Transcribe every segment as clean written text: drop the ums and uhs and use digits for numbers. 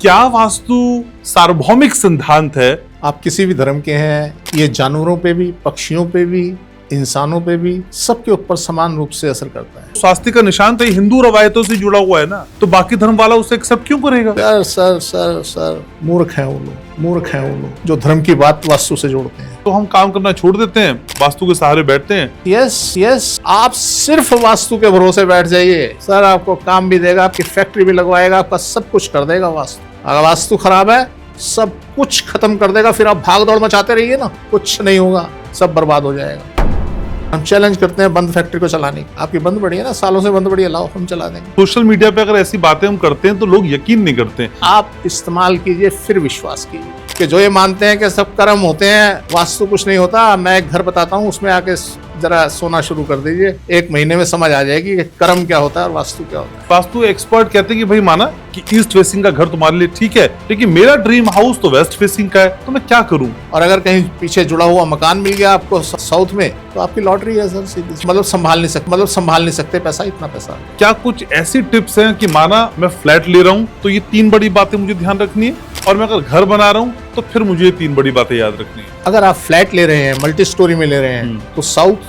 क्या वास्तु सार्वभौमिक सिद्धांत है? आप किसी भी धर्म के हैं, ये जानवरों पे भी, पक्षियों पे भी, इंसानों पे भी, सबके ऊपर समान रूप से असर करता है। स्वास्तिक का निशान तो हिंदू रवायतों से जुड़ा हुआ है ना, तो बाकी धर्म वाला उसे एक्सेप्ट क्यों करेगा? सर मूर्ख हैं वो लोग, मूर्ख हैं वो लोग जो धर्म की बात वास्तु से जोड़ते हैं। तो हम काम करना छोड़ देते हैं, वास्तु के सहारे बैठते हैं। यस, आप सिर्फ वास्तु के भरोसे बैठ जाइए, सर आपको काम भी देगा, आपकी फैक्ट्री भी लगवाएगा, आपका सब कुछ कर देगा वास्तु। अगर वास्तु खराब है, सब कुछ खत्म कर देगा, फिर आप भाग दौड़ मचाते रहिए ना, कुछ नहीं होगा, सब बर्बाद हो जाएगा। हम चैलेंज करते हैं बंद फैक्ट्री को चलाने की। आपकी बंद पड़ी है ना, सालों से बंद पड़ी है, लाओ हम चला देंगे। सोशल मीडिया पे अगर ऐसी बातें हम करते हैं तो लोग यकीन नहीं करते। आप इस्तेमाल कीजिए, फिर विश्वास कीजिए कि जो ये मानते हैं कि सब कर्म होते हैं, वास्तु कुछ नहीं होता। मैं एक घर बताता हूँ, उसमें आके जरा सोना शुरू कर दीजिए, 1 महीने में समझ आ जाएगी कि कर्म क्या होता है और वास्तु क्या होता है। वास्तु एक्सपर्ट कहते हैं कि भाई माना कि ईस्ट फेसिंग का घर तुम्हारे लिए ठीक है, लेकिन मेरा ड्रीम हाउस तो वेस्ट फेसिंग का है, तो मैं क्या करूं? और अगर कहीं पीछे जुड़ा हुआ मकान मिल गया आपको साउथ में, तो आपकी लॉटरी है सर, सीधी। मतलब संभाल नहीं सकते पैसा, इतना पैसा। क्या कुछ ऐसी टिप्स हैं कि माना मैं फ्लैट ले रहा हूं तो ये 3 बड़ी बातें मुझे ध्यान रखनी है, और मैं अगर घर बना रहा हूं तो फिर मुझे ये 3 बड़ी बातें याद रखनी है? अगर आप फ्लैट ले रहे हैं, मल्टी स्टोरी में ले रहे हैं, तो साउथ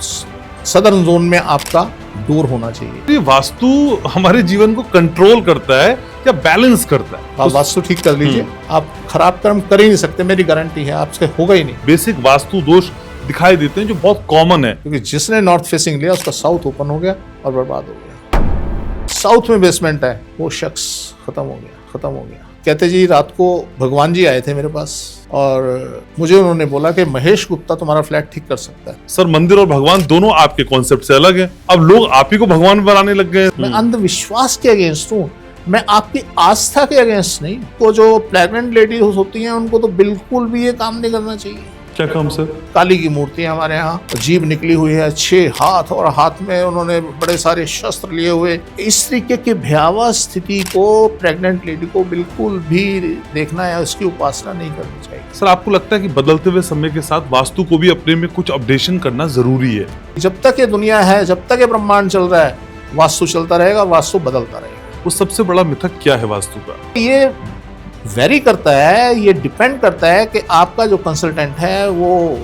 सदर्न जोन में आपका डोर होना चाहिए। ये वास्तु हमारे जीवन को कंट्रोल करता है या बैलेंस करता है? आप वास्तु ठीक कर लीजिए, आप खराब कर्म कर ही नहीं सकते, मेरी गारंटी है, आपसे होगा ही नहीं। बेसिक वास्तु दोष दिखाई देते हैं जो बहुत कॉमन है, क्योंकि जिसने नॉर्थ फेसिंग लिया उसका साउथ ओपन हो गया और बर्बाद हो गया। साउथ में बेसमेंट है, वो शख्स खत्म हो गया। कहते जी रात को भगवान जी आए थे मेरे पास और मुझे उन्होंने बोला कि महेश गुप्ता तुम्हारा फ्लैट ठीक कर सकता है। सर मंदिर और भगवान दोनों आपके कॉन्सेप्ट से अलग हैं। अब लोग आप ही को भगवान बनाने लग गए। मैं अंधविश्वास के अगेंस्ट हूँ, मैं आपकी आस्था के अगेंस्ट नहीं। वो जो प्रेग्नेंट लेडीज होती हैं, उनको तो बिल्कुल भी ये काम नहीं करना चाहिए। क्या काम सर? काली की मूर्ति है हमारे यहाँ, जीभ निकली हुई है, 6 हाथ, और हाथ में उन्होंने बड़े सारे शस्त्र लिए हुए। इस तरीके की भयावह स्थिति को प्रेग्नेंट लेडी को बिल्कुल भी देखना है, उसकी उपासना नहीं करनी चाहिए। सर आपको लगता है कि बदलते हुए समय के साथ वास्तु को भी अपने में कुछ अपडेशन करना जरूरी है? जब तक ये दुनिया है, जब तक ये ब्रह्मांड चल रहा है, वास्तु चलता रहेगा, वास्तु बदलता रहेगा। वो सबसे बड़ा मिथक क्या है वास्तु का? ये वेरी करता है, ये डिपेंड करता है कि आपका जो कंसल्टेंट है वो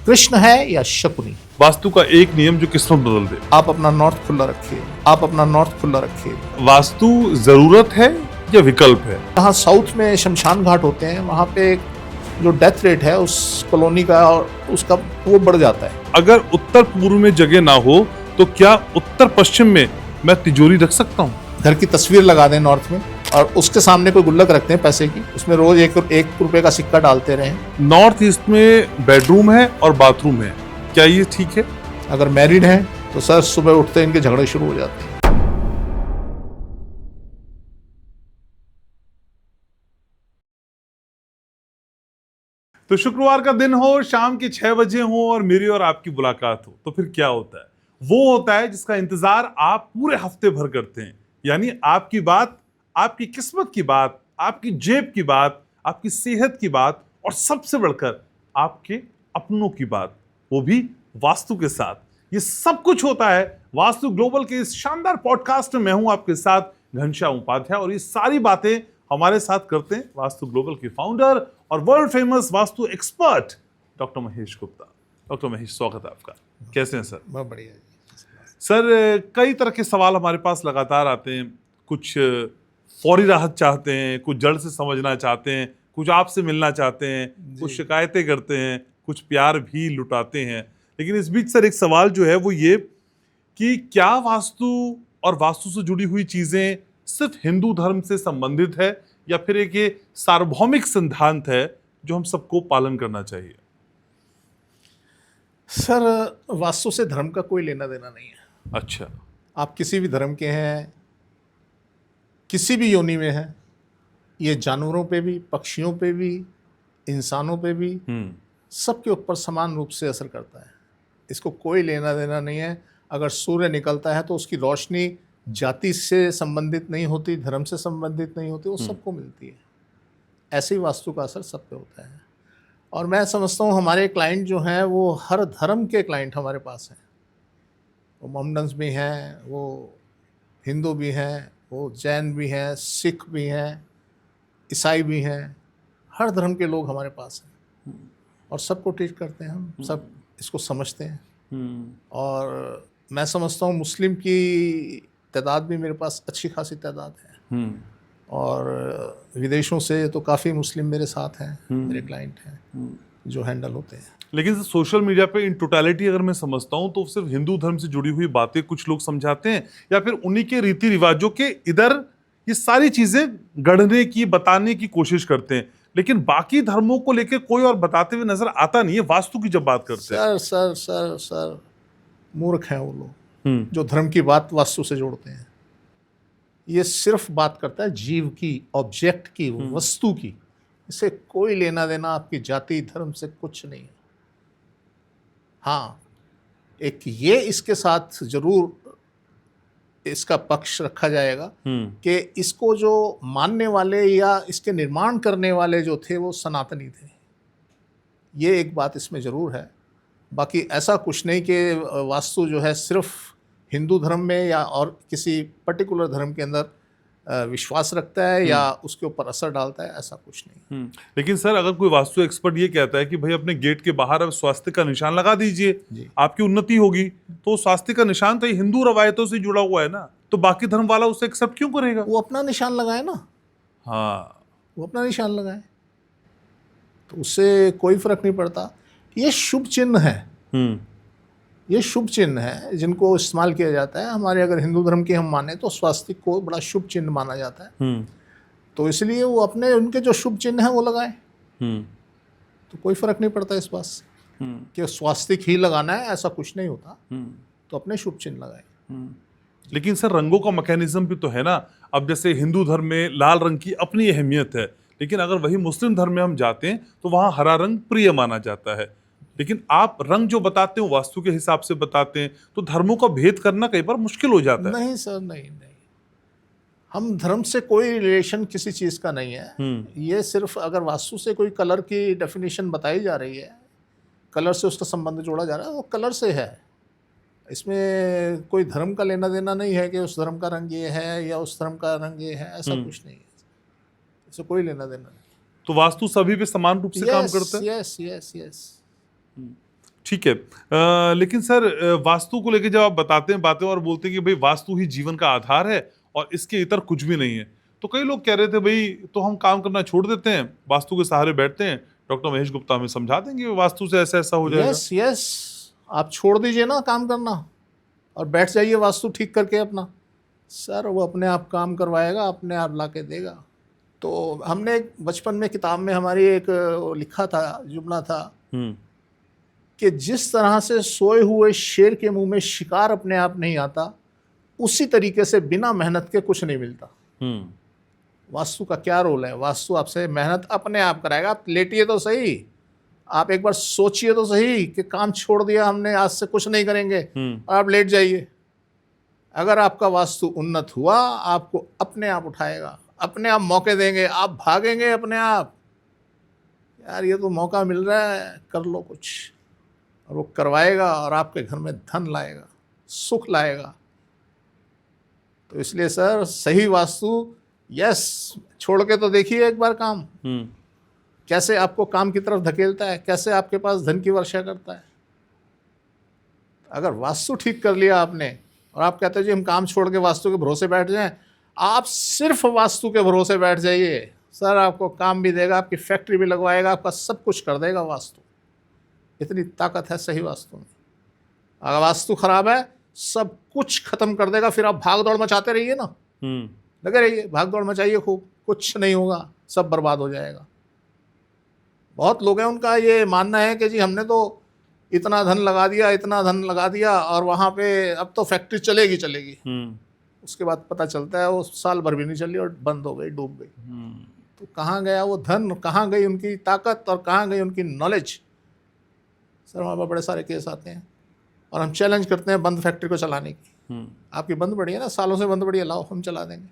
कृष्ण है या शकुनी। वास्तु का एक नियम जो किस्मत बदल दे। आप अपना नॉर्थ खुला रखिए। वास्तु जरूरत है या विकल्प है? जहाँ साउथ में शमशान घाट होते हैं, वहाँ पे जो डेथ रेट है उस कॉलोनी का और उसका वो बढ़ जाता है। अगर उत्तर पूर्व में जगह ना हो तो क्या उत्तर पश्चिम में मैं तिजोरी रख सकता हूँ? घर की तस्वीर लगा दें नॉर्थ में और उसके सामने कोई गुल्लक रखते हैं पैसे की, उसमें रोज 1 रुपए का सिक्का डालते रहें। नॉर्थ ईस्ट में बेडरूम है और बाथरूम है, क्या ये ठीक है? अगर मैरिड हैं तो सर सुबह उठते इनके झगड़े शुरू हो जाते हैं। तो शुक्रवार का दिन हो, शाम के 6 बजे हो और मेरी और आपकी मुलाकात हो, तो फिर क्या होता है? वो होता है जिसका इंतजार आप पूरे हफ्ते भर करते हैं, यानी आपकी बात, आपकी किस्मत की बात, आपकी जेब की बात, आपकी सेहत की बात, और सबसे बढ़कर आपके अपनों की बात, वो भी वास्तु के साथ। ये सब कुछ होता है वास्तु ग्लोबल के इस शानदार पॉडकास्ट में। मैं हूं आपके साथ घनश्याम उपाध्याय, और ये सारी बातें हमारे साथ करते हैं वास्तु ग्लोबल के फाउंडर और world famous vastu expert doctor Mahesh Gupta. Doctor Mahesh, स्वागत है आपका। कैसे हैं सर? बहुत बढ़िया सर, कई तरह के सवाल हमारे पास लगातार आते हैं। कुछ फौरी राहत चाहते हैं, कुछ जड़ से समझना चाहते हैं, कुछ आपसे मिलना चाहते हैं, कुछ शिकायतें करते हैं, कुछ प्यार भी लुटाते हैं। लेकिन इस बीच सर एक सवाल जो है वो ये कि क्या वास्तु और वास्तु से जुड़ी हुई चीजें सिर्फ हिंदू धर्म से संबंधित है, या फिर एक ये सार्वभौमिक सिद्धांत है जो हम सबको पालन करना चाहिए? सर, वास्तु से धर्म का कोई लेना देना नहीं है। अच्छा। आप किसी भी धर्म के हैं, किसी भी योनि में हैं, ये जानवरों पे भी, पक्षियों पे भी, इंसानों पे भी, सबके ऊपर समान रूप से असर करता है। इसको कोई लेना देना नहीं है। अगर सूर्य निकलता है तो उसकी रोशनी जाति से संबंधित नहीं होती, धर्म से संबंधित नहीं होती, वो सबको मिलती है। ऐसे ही वास्तु का असर सब पे होता है। और मैं समझता हूँ हमारे क्लाइंट जो हैं वो हर धर्म के क्लाइंट हमारे पास हैं। वो मोहम्मडन्स भी हैं, वो हिंदू भी हैं, वो जैन भी हैं, सिख भी हैं, ईसाई भी हैं, हर धर्म के लोग हमारे पास हैं और सबको ट्रीट करते हैं, हम सब इसको समझते हैं। और मैं समझता हूँ मुस्लिम की तादाद भी मेरे पास अच्छी खासी तादाद है और विदेशों से तो काफ़ी मुस्लिम मेरे साथ हैं, मेरे क्लाइंट हैं जो हैंडल होते हैं। लेकिन सोशल मीडिया पे इन टोटलिटी अगर मैं समझता हूँ तो सिर्फ हिंदू धर्म से जुड़ी हुई बातें कुछ लोग समझाते हैं या फिर उन्हीं के रीति रिवाजों के इधर ये सारी चीजें गढ़ने की बताने की कोशिश करते हैं, लेकिन बाकी धर्मों को लेकर कोई और बताते हुए नजर आता नहीं है वास्तु की जब बात करते हैं। सर मूर्ख हैं वो लोग जो धर्म की बात वास्तु से जोड़ते हैं। ये सिर्फ बात करता है जीव की, ऑब्जेक्ट की, वस्तु की। इसे कोई लेना देना आपकी जाति धर्म से कुछ नहीं है। हाँ, एक ये इसके साथ जरूर इसका पक्ष रखा जाएगा कि इसको जो मानने वाले या इसके निर्माण करने वाले जो थे वो सनातनी थे। ये एक बात इसमें ज़रूर है। बाकी ऐसा कुछ नहीं कि वास्तु जो है सिर्फ हिंदू धर्म में या और किसी पर्टिकुलर धर्म के अंदर विश्वास रखता है या उसके ऊपर असर डालता है, ऐसा कुछ नहीं। लेकिन सर अगर कोई वास्तु एक्सपर्ट ये कहता है कि भाई अपने गेट के बाहर अब स्वास्तिक का निशान लगा दीजिए, आपकी उन्नति होगी, तो स्वास्तिक का निशान तो हिंदू रवायतों से जुड़ा हुआ है ना, तो बाकी धर्म वाला उसे एक्सेप्ट क्यों करेगा? वो अपना निशान लगाए ना। हाँ, वो अपना निशान लगाए तो उससे कोई फर्क नहीं पड़ता। ये शुभ चिन्ह है, ये शुभ चिन्ह है जिनको इस्तेमाल किया जाता है। हमारे अगर हिंदू धर्म की हम माने तो स्वास्तिक को बड़ा शुभ चिन्ह माना जाता है, तो इसलिए वो अपने उनके जो शुभ चिन्ह हैं वो लगाए, तो कोई फर्क नहीं पड़ता इस बात से कि स्वास्तिक ही लगाना है, ऐसा कुछ नहीं होता। तो अपने शुभ चिन्ह लगाए। लेकिन सर रंगों का मैकेनिज्म भी तो है ना। अब जैसे हिंदू धर्म में लाल रंग की अपनी अहमियत है, लेकिन अगर वही मुस्लिम धर्म में हम जाते हैं तो वहाँ हरा रंग प्रिय माना जाता है। लेकिन आप रंग जो बताते हो वास्तु के हिसाब से बताते हैं, तो धर्मों का भेद करना कई बार मुश्किल हो जाता है। नहीं सर, नहीं, हम धर्म से कोई रिलेशन किसी चीज़ का नहीं है। ये सिर्फ अगर वास्तु से कोई कलर की डेफिनेशन बताई जा रही है, कलर से उसका संबंध जोड़ा जा रहा है, वो कलर से है। इसमें कोई धर्म का लेना देना नहीं है कि उस धर्म का रंग ये है या उस धर्म का रंग ये है, ऐसा कुछ नहीं है। इससे कोई लेना देना नहीं। तो वास्तु सभी पे समान रूप से काम करता है। यस। ठीक है। लेकिन सर वास्तु को लेकर जब आप बताते हैं बातें और बोलते हैं कि भाई वास्तु ही जीवन का आधार है और इसके इतर कुछ भी नहीं है, तो कई लोग कह रहे थे भाई तो हम काम करना छोड़ देते हैं, वास्तु के सहारे बैठते हैं। डॉक्टर महेश गुप्ता हमें समझा देंगे वास्तु से ऐसा ऐसा हो जाएगा। यस, आप छोड़ दीजिए ना काम करना और बैठ जाइए वास्तु ठीक करके अपना। सर वो अपने आप काम करवाएगा, अपने आप ला के देगा। तो हमने एक बचपन में किताब में हमारी एक लिखा था, जुमला था कि जिस तरह से सोए हुए शेर के मुंह में शिकार अपने आप नहीं आता, उसी तरीके से बिना मेहनत के कुछ नहीं मिलता। वास्तु का क्या रोल है? वास्तु आपसे मेहनत अपने आप कराएगा। आप लेटिए तो सही, आप एक बार सोचिए तो सही कि काम छोड़ दिया हमने, आज से कुछ नहीं करेंगे, और आप लेट जाइए। अगर आपका वास्तु उन्नत हुआ, आपको अपने आप उठाएगा, अपने आप मौके देंगे, आप भागेंगे अपने आप। यार ये तो मौका मिल रहा है, कर लो कुछ, और वो करवाएगा और आपके घर में धन लाएगा, सुख लाएगा। तो इसलिए सर सही वास्तु, यस, छोड़ के तो देखिए एक बार काम, कैसे आपको काम की तरफ धकेलता है, कैसे आपके पास धन की वर्षा करता है। अगर वास्तु ठीक कर लिया आपने और आप कहते हैं जी हम काम छोड़ के वास्तु के भरोसे बैठ जाएं, आप सिर्फ वास्तु के भरोसे बैठ जाइए, सर आपको काम भी देगा, आपकी फैक्ट्री भी लगवाएगा, आपका सब कुछ कर देगा वास्तु। इतनी ताकत है सही वास्तु में। अगर वास्तु खराब है, सब कुछ खत्म कर देगा। फिर आप भाग दौड़ मचाते रहिए ना, लगे रहिए, भाग दौड़ मचाइए खूब, कुछ नहीं होगा, सब बर्बाद हो जाएगा। बहुत लोग हैं उनका ये मानना है कि जी हमने तो इतना धन लगा दिया, इतना धन लगा दिया, और वहाँ पे अब तो फैक्ट्री चलेगी। उसके बाद पता चलता है वो साल भर भी नहीं चली और बंद हो गई, डूब गई। तो कहाँ गया वो धन, कहाँ गई उनकी ताकत और कहाँ गई उनकी नॉलेज? सर हमारे पास बड़े सारे केस आते हैं और हम चैलेंज करते हैं बंद फैक्ट्री को चलाने की। आपकी बंद पड़ी है ना, सालों से बंद पड़ी है, लाओ हम चला देंगे।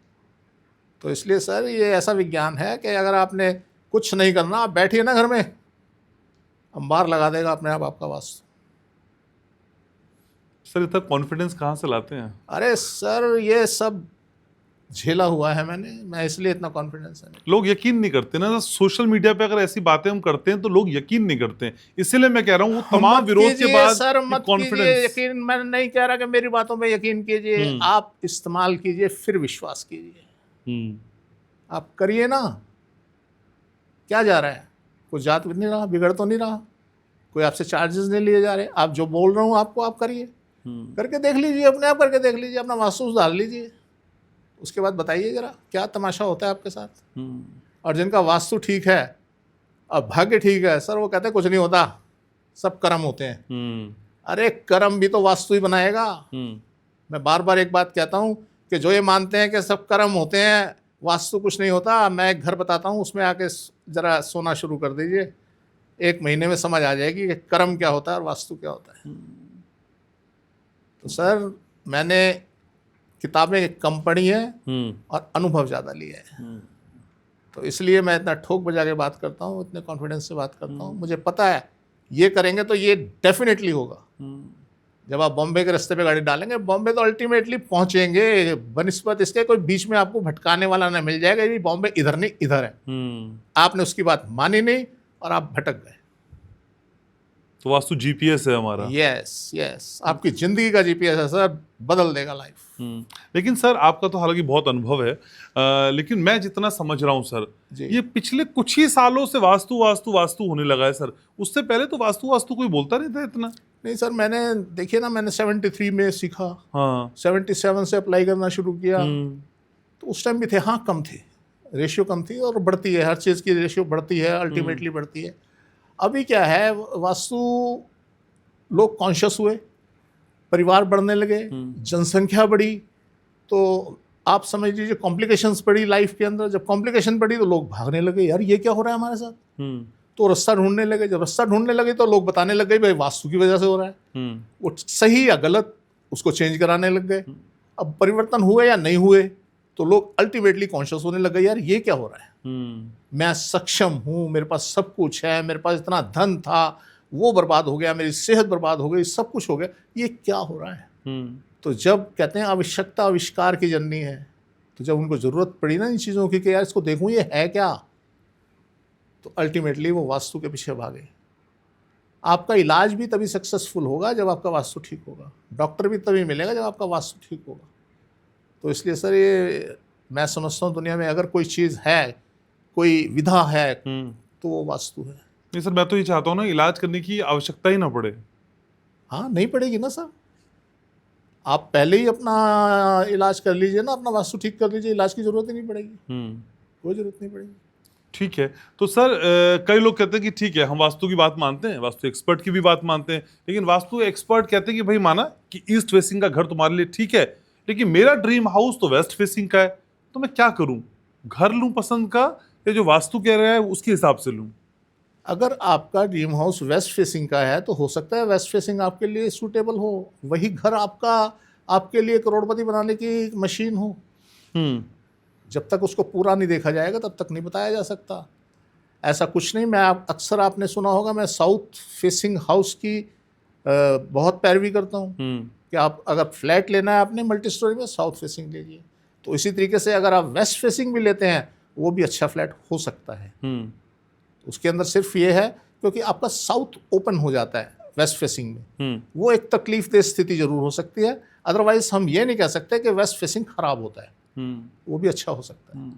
तो इसलिए सर ये ऐसा विज्ञान है कि अगर आपने कुछ नहीं करना, आप बैठिए ना घर में, अंबार लगा देगा अपने आप आपका वास्तु। सर इतना कॉन्फिडेंस कहाँ से लाते हैं? अरे सर ये सब झेला हुआ है मैंने, मैं इसलिए इतना कॉन्फिडेंस है। लोग यकीन नहीं करते ना, सोशल मीडिया पे अगर ऐसी बातें हम करते हैं तो लोग यकीन नहीं करते हैं, इसीलिए मैं कह रहा हूँ वो तमाम मत विरोध के कीजिए बाद सर, मत कीजिए कॉन्फिडेंस। यकीन। मैं नहीं कह रहा कि मेरी बातों में यकीन कीजिए, आप इस्तेमाल कीजिए फिर विश्वास कीजिए। आप करिए ना, क्या जा रहा है? कोई जात नहीं रहा, बिगड़ तो नहीं रहा, कोई आपसे चार्जेस नहीं लिए जा रहे। आप जो बोल रहा हूँ आपको, आप करिए, करके देख लीजिए, अपने आप करके देख लीजिए, अपना वास्तु डाल लीजिए, उसके बाद बताइए जरा क्या तमाशा होता है आपके साथ। और जिनका वास्तु ठीक है और भाग्य ठीक है सर, वो कहते हैं कुछ नहीं होता, सब कर्म होते हैं। अरे कर्म भी तो वास्तु ही बनाएगा। मैं बार बार एक बात कहता हूँ कि जो ये मानते हैं कि सब कर्म होते हैं, वास्तु कुछ नहीं होता, मैं एक घर बताता हूँ, उसमें आके जरा सोना शुरू कर दीजिए, 1 महीने में समझ आ जाएगी कि कर्म क्या होता है और वास्तु क्या होता है। तो सर मैंने किताबें कम पढ़ी हैं और अनुभव ज़्यादा लिया है, तो इसलिए मैं इतना ठोक बजा के बात करता हूँ, इतने कॉन्फिडेंस से बात करता हूँ। मुझे पता है ये करेंगे तो ये डेफिनेटली होगा। जब आप बॉम्बे के रास्ते पे गाड़ी डालेंगे, बॉम्बे तो अल्टीमेटली पहुंचेंगे, बनिस्बत इसके कोई बीच में आपको भटकाने वाला ना मिल जाएगा, ये बॉम्बे इधर नहीं इधर है। आपने उसकी बात मानी नहीं और आप भटक गए। तो वास्तु जीपीएस है हमारा। यस यस, आपकी जिंदगी का जीपीएस है सर, बदल देगा लाइफ। लेकिन सर आपका तो हालांकि बहुत अनुभव है, लेकिन मैं जितना समझ रहा हूँ सर, ये पिछले कुछ ही सालों से वास्तु वास्तु वास्तु होने लगा है सर। उससे पहले तो वास्तु वास्तु कोई बोलता नहीं था इतना। नहीं सर, मैंने देखिए ना, मैंने 73 में सीखा, हाँ 77 से अप्लाई करना शुरू किया, तो उस टाइम भी थे, हाँ कम थे, रेशियो कम थी, और बढ़ती है, हर चीज़ की रेशियो बढ़ती है, अल्टीमेटली बढ़ती है। अभी क्या है, वास्तु लोग कॉन्शियस हुए, परिवार बढ़ने लगे, जनसंख्या बढ़ी, तो आप समझ लीजिए कॉम्प्लिकेशंस बढ़ी लाइफ के अंदर। जब कॉम्प्लिकेशन बढ़ी तो लोग भागने लगे, यार ये क्या हो रहा है हमारे साथ, तो रास्ता ढूंढने लगे। जब रास्ता ढूंढने लगे तो लोग बताने लग गए भाई वास्तु की वजह से हो रहा है, वो सही या गलत उसको चेंज कराने लग गए। अब परिवर्तन हुए या नहीं हुए तो लोग अल्टीमेटली कॉन्शियस होने लग गए, यार ये क्या हो रहा है, मैं सक्षम हूँ, मेरे पास सब कुछ है, मेरे पास इतना धन था वो बर्बाद हो गया, मेरी सेहत बर्बाद हो गई, सब कुछ हो गया, ये क्या हो रहा है। तो जब कहते हैं आवश्यकता आविष्कार की जननी है, तो जब उनको ज़रूरत पड़ी ना इन चीज़ों की कि यार इसको देखूँ ये है क्या, तो अल्टीमेटली वो वास्तु के पीछे भागे। आपका इलाज भी तभी सक्सेसफुल होगा जब आपका वास्तु ठीक होगा, डॉक्टर भी तभी मिलेगा जब आपका वास्तु ठीक होगा। तो इसलिए सर ये मैं समझता हूँ दुनिया में अगर कोई चीज़ है, कोई विधा है, तो वो वास्तु है। नहीं सर, मैं तो ये चाहता हूँ ना इलाज करने की आवश्यकता ही ना पड़े। हाँ नहीं पड़ेगी ना सर, आप पहले ही अपना इलाज कर लीजिए ना, अपना वास्तु ठीक कर लीजिए, इलाज की जरूरत ही नहीं पड़ेगी, कोई जरूरत नहीं पड़ेगी। ठीक है, तो सर कई लोग कहते हैं कि ठीक है हम वास्तु की बात मानते हैं, वास्तु एक्सपर्ट की भी बात मानते हैं, लेकिन वास्तु एक्सपर्ट कहते हैं कि भाई माना कि ईस्ट फेसिंग का घर तुम्हारे लिए ठीक है, लेकिन मेरा ड्रीम हाउस तो वेस्ट फेसिंग का है, तो मैं क्या करूं, घर लूं पसंद का या जो वास्तु कह रहा है उसके हिसाब से लूं? अगर आपका ड्रीम हाउस वेस्ट फेसिंग का है तो हो सकता है वेस्ट फेसिंग आपके लिए सूटेबल हो, वही घर आपका आपके लिए करोड़पति बनाने की मशीन हो। जब तक उसको पूरा नहीं देखा जाएगा तब तक नहीं बताया जा सकता। ऐसा कुछ नहीं, मैं अक्सर आपने सुना होगा मैं साउथ फेसिंग हाउस की बहुत पैरवी करता हूँ कि आप अगर फ्लैट लेना है आपने मल्टी स्टोरी में, साउथ फेसिंग लीजिए। तो इसी तरीके से अगर आप वेस्ट फेसिंग भी लेते हैं वो भी अच्छा फ्लैट हो सकता है। उसके अंदर सिर्फ ये है क्योंकि आपका साउथ ओपन हो जाता है वेस्ट फेसिंग में, वो एक तकलीफ दह स्थिति जरूर हो सकती है। अदरवाइज हम ये नहीं कह सकते कि वेस्ट फेसिंग खराब होता है, वो भी अच्छा हो सकता है।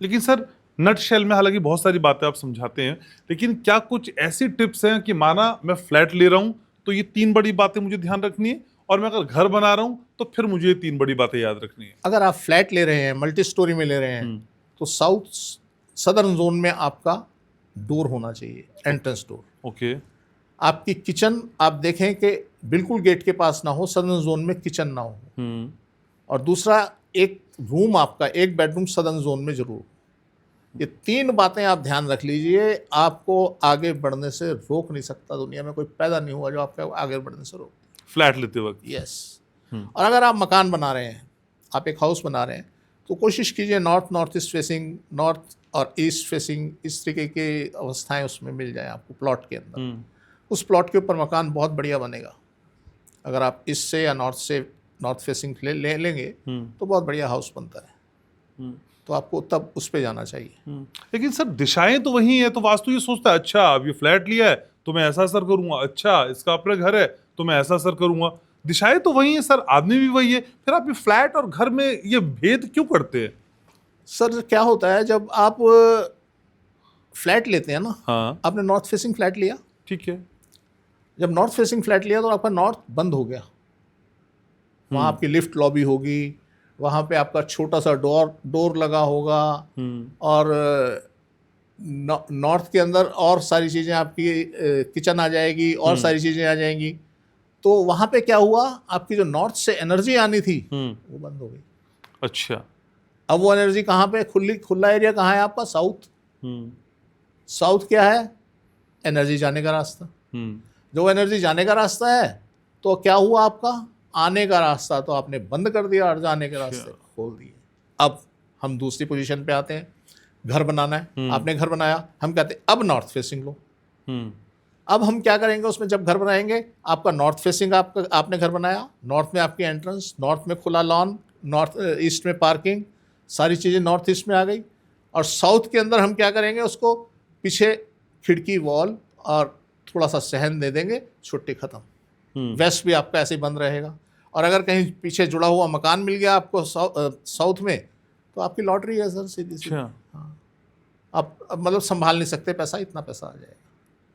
लेकिन सर नट शेल में हालांकि बहुत सारी बातें आप समझाते हैं, लेकिन क्या कुछ ऐसी टिप्स हैं कि माना मैं फ्लैट ले रहा हूं तो ये 3 बड़ी बातें मुझे ध्यान रखनी है, और मैं अगर घर बना रहा हूं तो फिर मुझे ये 3 बड़ी बातें याद रखनी है? अगर आप फ्लैट ले रहे हैं, मल्टी स्टोरी में ले रहे हैं, तो साउथ सदर्न जोन में आपका डोर होना चाहिए, एंट्रेंस डोर। ओके। आपकी किचन आप देखें कि बिल्कुल गेट के पास ना हो, सदर्न जोन में किचन ना हो। और दूसरा, एक रूम आपका, एक बेडरूम सदर्न जोन में जरूर। ये 3 बातें आप ध्यान रख लीजिए, आपको आगे बढ़ने से रोक नहीं सकता। दुनिया में कोई पैदा नहीं हुआ जो आपको आगे बढ़ने से रोक, फ्लैट लेते वक्त। यस। और अगर आप मकान बना रहे हैं, आप एक हाउस बना रहे हैं, तो कोशिश कीजिए नॉर्थ ईस्ट फेसिंग, नॉर्थ और ईस्ट फेसिंग, इस तरीके की अवस्थाएं उसमें मिल जाए आपको प्लॉट के अंदर। उस प्लॉट के ऊपर मकान बहुत बढ़िया बनेगा। अगर आप ईस्ट से या नॉर्थ फेसिंग लेंगे तो बहुत बढ़िया हाउस बनता है। तो आपको तब उस पे जाना चाहिए। लेकिन सर दिशाएं तो वही है, तो वास्तु ये सोचता है अच्छा अब ये फ्लैट लिया है तो मैं ऐसा असर करूंगा, अच्छा इसका अपना घर है तो मैं ऐसा असर करूंगा। दिशाएं तो वही है सर, आदमी भी वही है, फिर आप ये फ्लैट और घर में ये भेद क्यों करते हैं? सर क्या होता है, जब आप फ्लैट लेते हैं ना, हाँ आपने नॉर्थ फेसिंग फ्लैट लिया, ठीक है। जब नॉर्थ फेसिंग फ्लैट लिया तो आपका नॉर्थ बंद हो गया, वहाँ आपकी लिफ्ट लॉबी होगी, वहाँ पे आपका छोटा सा डोर लगा होगा, और नॉर्थ के अंदर और सारी चीज़ें आपकी किचन आ जाएगी और सारी चीज़ें आ जाएंगी। तो वहाँ पे क्या हुआ, आपकी जो नॉर्थ से एनर्जी आनी थी वो बंद हो गई। अच्छा। अब वो एनर्जी कहाँ पे, खुला एरिया कहाँ है आपका, साउथ। साउथ क्या है, एनर्जी जाने का रास्ता। जो एनर्जी जाने का रास्ता है, तो क्या हुआ, आपका आने का रास्ता तो आपने बंद कर दिया और जाने के रास्ते खोल दिए। अब हम दूसरी पोजीशन पे आते हैं, घर बनाना है, आपने घर बनाया, हम कहते हैं अब नॉर्थ फेसिंग लो। अब हम क्या करेंगे उसमें, जब घर बनाएंगे आपका नॉर्थ फेसिंग, आपने घर बनाया, नॉर्थ में आपकी एंट्रेंस, नॉर्थ में खुला लॉन, नॉर्थ ईस्ट में पार्किंग, सारी चीज़ें नॉर्थ ईस्ट में आ गई। और साउथ के अंदर हम क्या करेंगे, उसको पीछे खिड़की वॉल और थोड़ा सा सहन दे देंगे, छुट्टी खत्म। वेस्ट भी आपका ऐसे ही बंद रहेगा। और अगर कहीं पीछे जुड़ा हुआ मकान मिल गया आपको साउथ में, तो आपकी लॉटरी है सर, सीधी सी। हाँ, आप मतलब संभाल नहीं सकते पैसा, इतना पैसा आ जाएगा,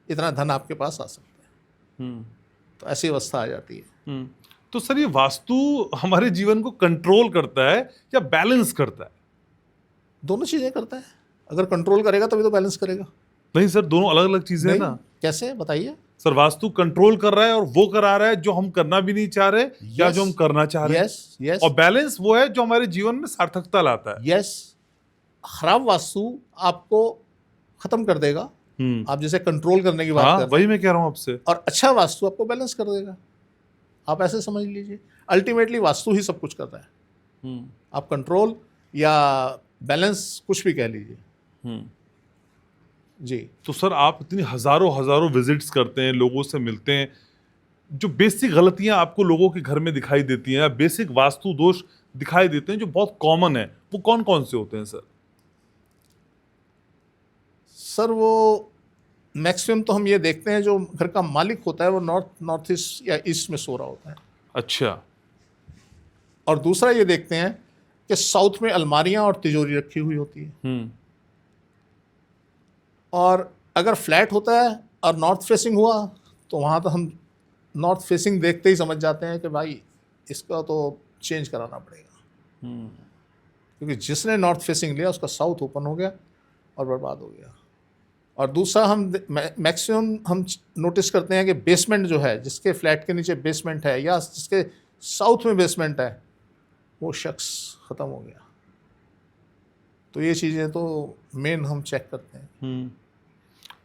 इतना धन आपके पास आ सकता है। तो ऐसी अवस्था आ जाती है। तो सर ये वास्तु हमारे जीवन को कंट्रोल करता है या बैलेंस करता है? दोनों चीज़ें करता है। अगर कंट्रोल करेगा तभी तो बैलेंस करेगा। नहीं सर, दोनों अलग अलग चीजें हैं ना। कैसे, बताइए। सर वास्तु कंट्रोल कर रहा है और वो करा रहा है जो हम करना भी नहीं चाह रहे या जो हम करना चाह रहे हैं। और बैलेंस वो है जो हमारे जीवन में सार्थकता लाता है। यस, खराब वास्तु आपको खत्म कर देगा, आप जैसे कंट्रोल करने की बात कर रहे हैं, वही मैं कह रहा हूँ आपसे। और अच्छा वास्तु आपको बैलेंस कर देगा। आप ऐसे समझ लीजिए, अल्टीमेटली वास्तु ही सब कुछ कर रहा है। आप कंट्रोल या बैलेंस कुछ भी कह लीजिए। जी। तो सर आप इतनी हजारों हजारों विजिट्स करते हैं, लोगों से मिलते हैं, जो बेसिक गलतियां आपको लोगों के घर में दिखाई देती हैं या बेसिक वास्तु दोष दिखाई देते हैं जो बहुत कॉमन है, वो कौन कौन से होते हैं सर? सर वो मैक्सिमम तो हम ये देखते हैं, जो घर का मालिक होता है वो नॉर्थ ईस्ट या ईस्ट में सो रहा होता है। अच्छा। और दूसरा ये देखते हैं कि साउथ में अलमारियां और तिजोरी रखी हुई होती है। और अगर फ्लैट होता है और नॉर्थ फेसिंग हुआ, तो वहाँ तो हम नॉर्थ फेसिंग देखते ही समझ जाते हैं कि भाई इसका तो चेंज कराना पड़ेगा। क्योंकि जिसने नॉर्थ फेसिंग लिया उसका साउथ ओपन हो गया और बर्बाद हो गया। और दूसरा हम मैक्सिमम हम नोटिस करते हैं कि बेसमेंट जो है, जिसके फ्लैट के नीचे बेसमेंट है या जिसके साउथ में बेसमेंट है, वो शख्स ख़त्म हो गया। तो ये चीज़ें तो मेन हम चेक करते हैं।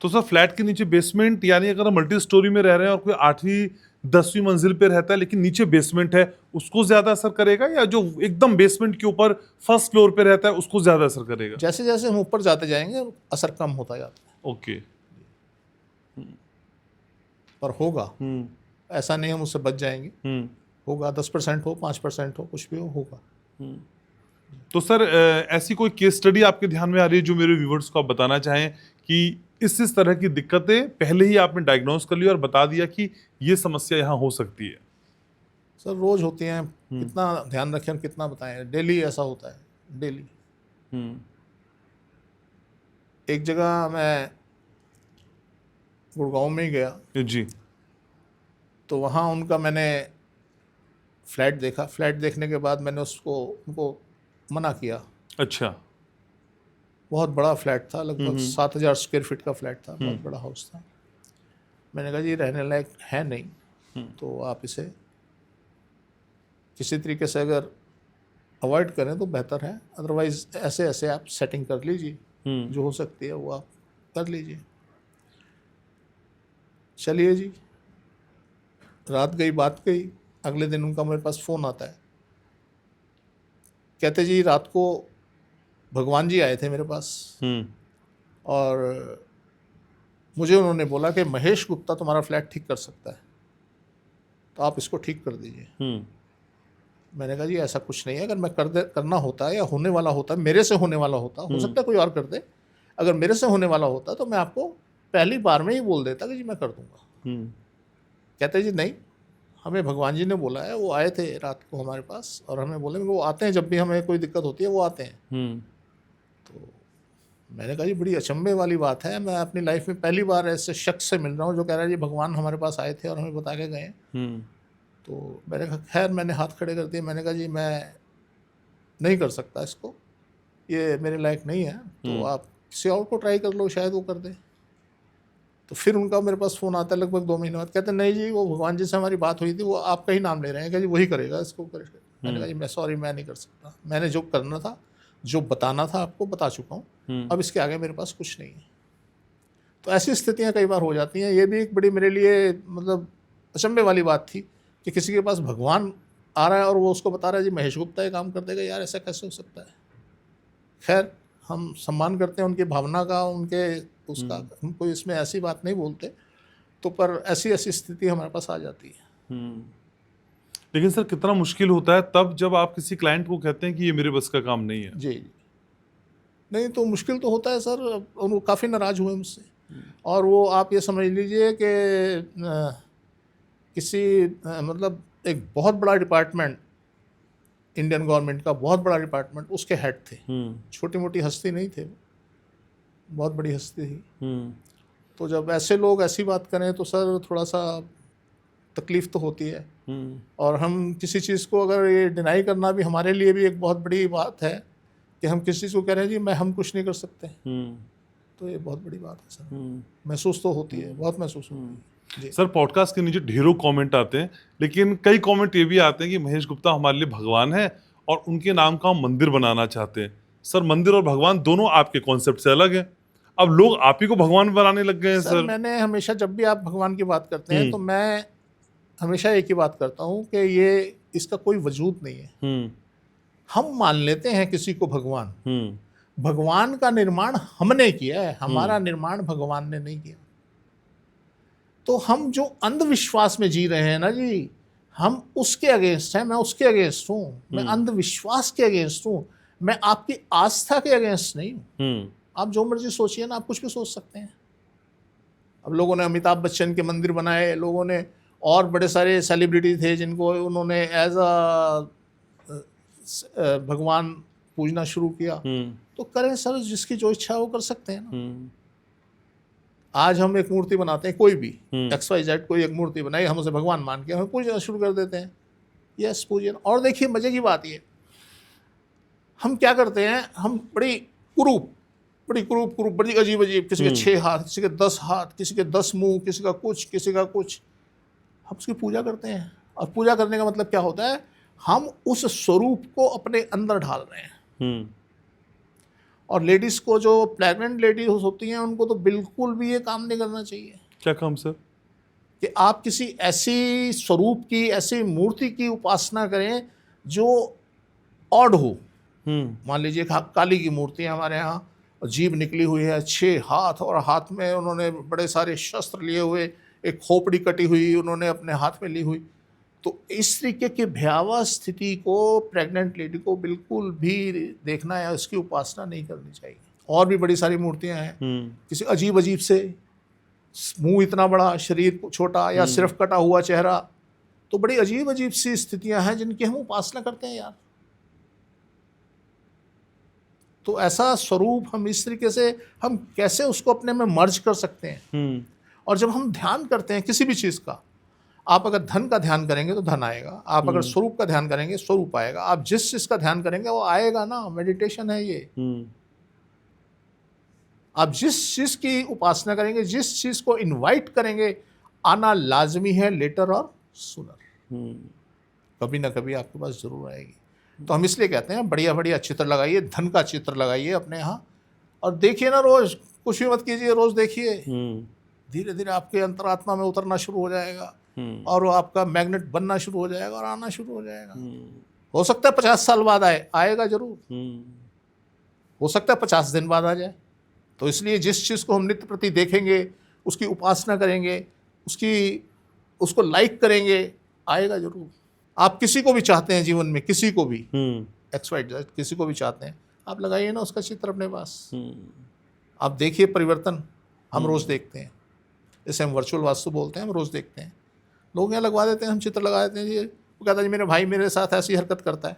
तो सर फ्लैट के नीचे बेसमेंट, यानी अगर हम मल्टी स्टोरी में रह रहे हैं और कोई 8वीं 10वीं मंजिल पे रहता है लेकिन नीचे बेसमेंट है, उसको ज्यादा असर करेगा, या जो एकदम बेसमेंट के ऊपर फर्स्ट फ्लोर पे रहता है उसको ज्यादा असर करेगा? जैसे जैसे हम ऊपर जाते जाएंगे असर कम होता जाता है। ओके। पर होगा, ऐसा नहीं हम उससे बच जाएंगे। होगा, 10% हो, 5% हो, कुछ भी हो, होगा। तो सर ऐसी कोई केस स्टडी आपके ध्यान में आ रही है जो मेरे व्यूवर्स को आप बताना चाहें कि इस तरह की दिक्कतें पहले ही आपने डायग्नोज कर ली और बता दिया कि ये समस्या यहाँ हो सकती है? सर रोज होती हैं, कितना ध्यान रखें, कितना बताएं, डेली ऐसा होता है, डेली। एक जगह मैं गुड़गांव में ही गया जी। तो वहाँ उनका मैंने फ्लैट देखा। फ्लैट देखने के बाद मैंने उनको मना किया। अच्छा। बहुत बड़ा फ्लैट था, लगभग 7,000 स्क्वायर फीट का फ्लैट था, बहुत बड़ा हाउस था। मैंने कहा जी रहने लायक है नहीं, तो आप इसे किसी तरीके से अगर अवॉइड करें तो बेहतर है, अदरवाइज ऐसे ऐसे आप सेटिंग कर लीजिए, जो हो सकती है वो आप कर लीजिए। चलिए जी, रात गई बात गई। अगले दिन उनका मेरे पास फ़ोन आता है, कहते जी रात को भगवान जी आए थे मेरे पास और मुझे उन्होंने बोला कि महेश गुप्ता तुम्हारा फ्लैट ठीक कर सकता है, तो आप इसको ठीक कर दीजिए। मैंने कहा जी ऐसा कुछ नहीं है, अगर मैं करना होता है या होने वाला होता, मेरे से होने वाला होता, हो सकता है कोई और कर दे, अगर मेरे से होने वाला होता तो मैं आपको पहली बार में ही बोल देता कि जी मैं कर दूंगा। कहते जी नहीं, हमें भगवान जी ने बोला है, वो आए थे रात को हमारे पास और हमें बोले वो आते हैं जब भी हमें कोई दिक्कत होती है वो आते हैं। तो मैंने कहा जी बड़ी अचंभे वाली बात है, मैं अपनी लाइफ में पहली बार ऐसे शख्स से मिल रहा हूँ जो कह रहा है जी भगवान हमारे पास आए थे और हमें बता के गए। तो मैंने कहा खैर, मैंने हाथ खड़े कर दिए, मैंने कहा जी मैं नहीं कर सकता इसको, ये मेरे लायक नहीं है, तो आप किसी और को ट्राई कर लो, शायद वो कर दे। तो फिर उनका मेरे पास फ़ोन आता है लगभग 2 महीने बाद, कहते नहीं जी वो भगवान जी से हमारी बात हुई थी, वो आपका ही नाम ले रहे हैं, क्या जी वही करेगा इसको करेगा। मैंने कहा जी मैं सॉरी, मैं नहीं कर सकता, मैंने जो करना था, जो बताना था आपको बता चुका हूँ, अब इसके आगे मेरे पास कुछ नहीं है। तो ऐसी स्थितियाँ कई बार हो जाती हैं। ये भी एक बड़ी मेरे लिए मतलब अचंभे वाली बात थी कि किसी के पास भगवान आ रहा है और वो उसको बता रहा है जी महेश गुप्ता ये काम कर देगा, यार ऐसा कैसे हो सकता है। खैर, हम सम्मान करते हैं उनकी भावना का, उनके उसका, हम कोई इसमें ऐसी बात नहीं बोलते, तो पर ऐसी ऐसी स्थिति हमारे पास आ जाती है। लेकिन सर कितना मुश्किल होता है तब जब आप किसी क्लाइंट को कहते हैं कि ये मेरे बस का काम नहीं है। जी नहीं, तो मुश्किल तो होता है सर, और वो काफ़ी नाराज़ हुए मुझसे। और वो आप ये समझ लीजिए कि किसी मतलब एक बहुत बड़ा डिपार्टमेंट, इंडियन गवर्नमेंट का बहुत बड़ा डिपार्टमेंट, उसके हेड थे। छोटी मोटी हस्ती नहीं थे, बहुत बड़ी हस्ती थी। तो जब ऐसे लोग ऐसी बात करें तो सर थोड़ा सा तकलीफ़ तो होती है। और हम किसी चीज़ को अगर ये डिनाई करना भी हमारे लिए भी एक बहुत बड़ी बात है कि हम किसी चीज़ को कह रहे हैं जी हम कुछ नहीं कर सकते, तो ये बहुत बड़ी बात है सर। महसूस तो होती है, बहुत महसूस होती है। सर पॉडकास्ट के नीचे ढेरों कमेंट आते हैं, लेकिन कई कमेंट ये भी आते हैं कि महेश गुप्ता हमारे लिए भगवान है और उनके नाम का हम मंदिर बनाना चाहते हैं। सर मंदिर और भगवान दोनों आपके कॉन्सेप्ट से अलग है, अब लोग आप ही को भगवान बनाने लग गए हैं। सर मैंने हमेशा, जब भी आप भगवान की बात करते हैं तो मैं हमेशा एक ही बात करता हूँ कि ये इसका कोई वजूद नहीं है। हम मान लेते हैं किसी को भगवान, भगवान का निर्माण हमने किया है, हमारा निर्माण भगवान ने नहीं किया। तो हम जो अंधविश्वास में जी रहे हैं ना जी, हम उसके अगेंस्ट हैं, मैं उसके अगेंस्ट हूँ, मैं अंधविश्वास के अगेंस्ट हूँ, मैं आपकी आस्था के अगेंस्ट नहीं हूँ। आप जो मर्जी सोचिए ना, आप कुछ भी सोच सकते हैं। अब लोगों ने अमिताभ बच्चन के मंदिर बनाए, लोगों ने और बड़े सारे सेलिब्रिटी थे जिनको उन्होंने एज भगवान पूजना शुरू किया। तो करें सर, जिसकी जो इच्छा है वो कर सकते हैं ना। आज हम एक मूर्ति बनाते हैं, कोई भी XYZ कोई एक मूर्ति बनाई, हम उसे भगवान मान के हम पूजना शुरू कर देते हैं। यस, पूजन। और देखिए मजे की बात ये, हम क्या करते हैं, हम बड़ी कुरूप बड़ी अजीब अजीब, किसी के 6 हाथ, किसी के 10 हाथ, किसी के 10 मुंह, किसी का कुछ, किसी का कुछ, हम उसकी पूजा करते हैं। और पूजा करने का मतलब क्या होता है, हम उस स्वरूप को अपने अंदर ढाल रहे हैं। और लेडीज़ को, जो प्रेग्नेंट लेडीज होती हैं, उनको तो बिल्कुल भी ये काम नहीं करना चाहिए। क्या काम सर? कि आप किसी ऐसी स्वरूप की, ऐसी मूर्ति की उपासना करें जो ऑड हो। मान लीजिए काली की मूर्ति है हमारे यहाँ, जीभ निकली हुई है, 6 हाथ, और हाथ में उन्होंने बड़े सारे शस्त्र लिए हुए, एक खोपड़ी कटी हुई उन्होंने अपने हाथ में ली हुई। तो इस तरीके की भयावह स्थिति को प्रेग्नेंट लेडी को बिल्कुल भी देखना या उसकी उपासना नहीं करनी चाहिए। और भी बड़ी सारी मूर्तियां हैं, किसी अजीब अजीब से, मुंह इतना बड़ा, शरीर छोटा, या सिर्फ कटा हुआ चेहरा। तो बड़ी अजीब अजीब सी स्थितियां हैं जिनकी हम उपासना करते हैं यार। तो ऐसा स्वरूप हम इस तरीके से, हम कैसे उसको अपने में मर्ज कर सकते हैं। और जब हम ध्यान करते हैं किसी भी चीज़ का, आप अगर धन का ध्यान करेंगे तो धन आएगा, आप अगर स्वरूप का ध्यान करेंगे स्वरूप आएगा, आप जिस चीज़ का ध्यान करेंगे वो आएगा ना। मेडिटेशन है ये। आप जिस चीज़ की उपासना करेंगे, जिस चीज़ को इनवाइट करेंगे, आना लाजमी है, लेटर और सुनर, कभी ना कभी आपके पास जरूर आएगी। तो हम इसलिए कहते हैं बढ़िया बढ़िया चित्र लगाइए, धन का चित्र लगाइए अपने यहाँ, और देखिए ना, रोज कुछ भी मत कीजिए, रोज देखिए, धीरे धीरे आपके अंतरात्मा में उतरना शुरू हो जाएगा, और वो आपका मैग्नेट बनना शुरू हो जाएगा और आना शुरू हो जाएगा। हो सकता है 50 साल बाद आएगा जरूर, हो सकता है 50 दिन बाद आ जाए। तो इसलिए जिस चीज़ को हम नित्य प्रति देखेंगे, उसकी उपासना करेंगे, उसको लाइक करेंगे, आएगा जरूर। आप किसी को भी चाहते हैं जीवन में, किसी को भी, हम्म XYZ किसी को भी चाहते हैं, आप लगाइए ना उसका चित्र अपने पास, हम्म आप देखिए परिवर्तन। हम रोज़ देखते हैं, जैसे हम वर्चुअल वास्तु बोलते हैं, हम रोज़ देखते हैं। लोग यहाँ लगवा देते हैं, हम चित्र लगा देते हैं जी, वो कहता है जी मेरे भाई मेरे साथ ऐसी हरकत करता है,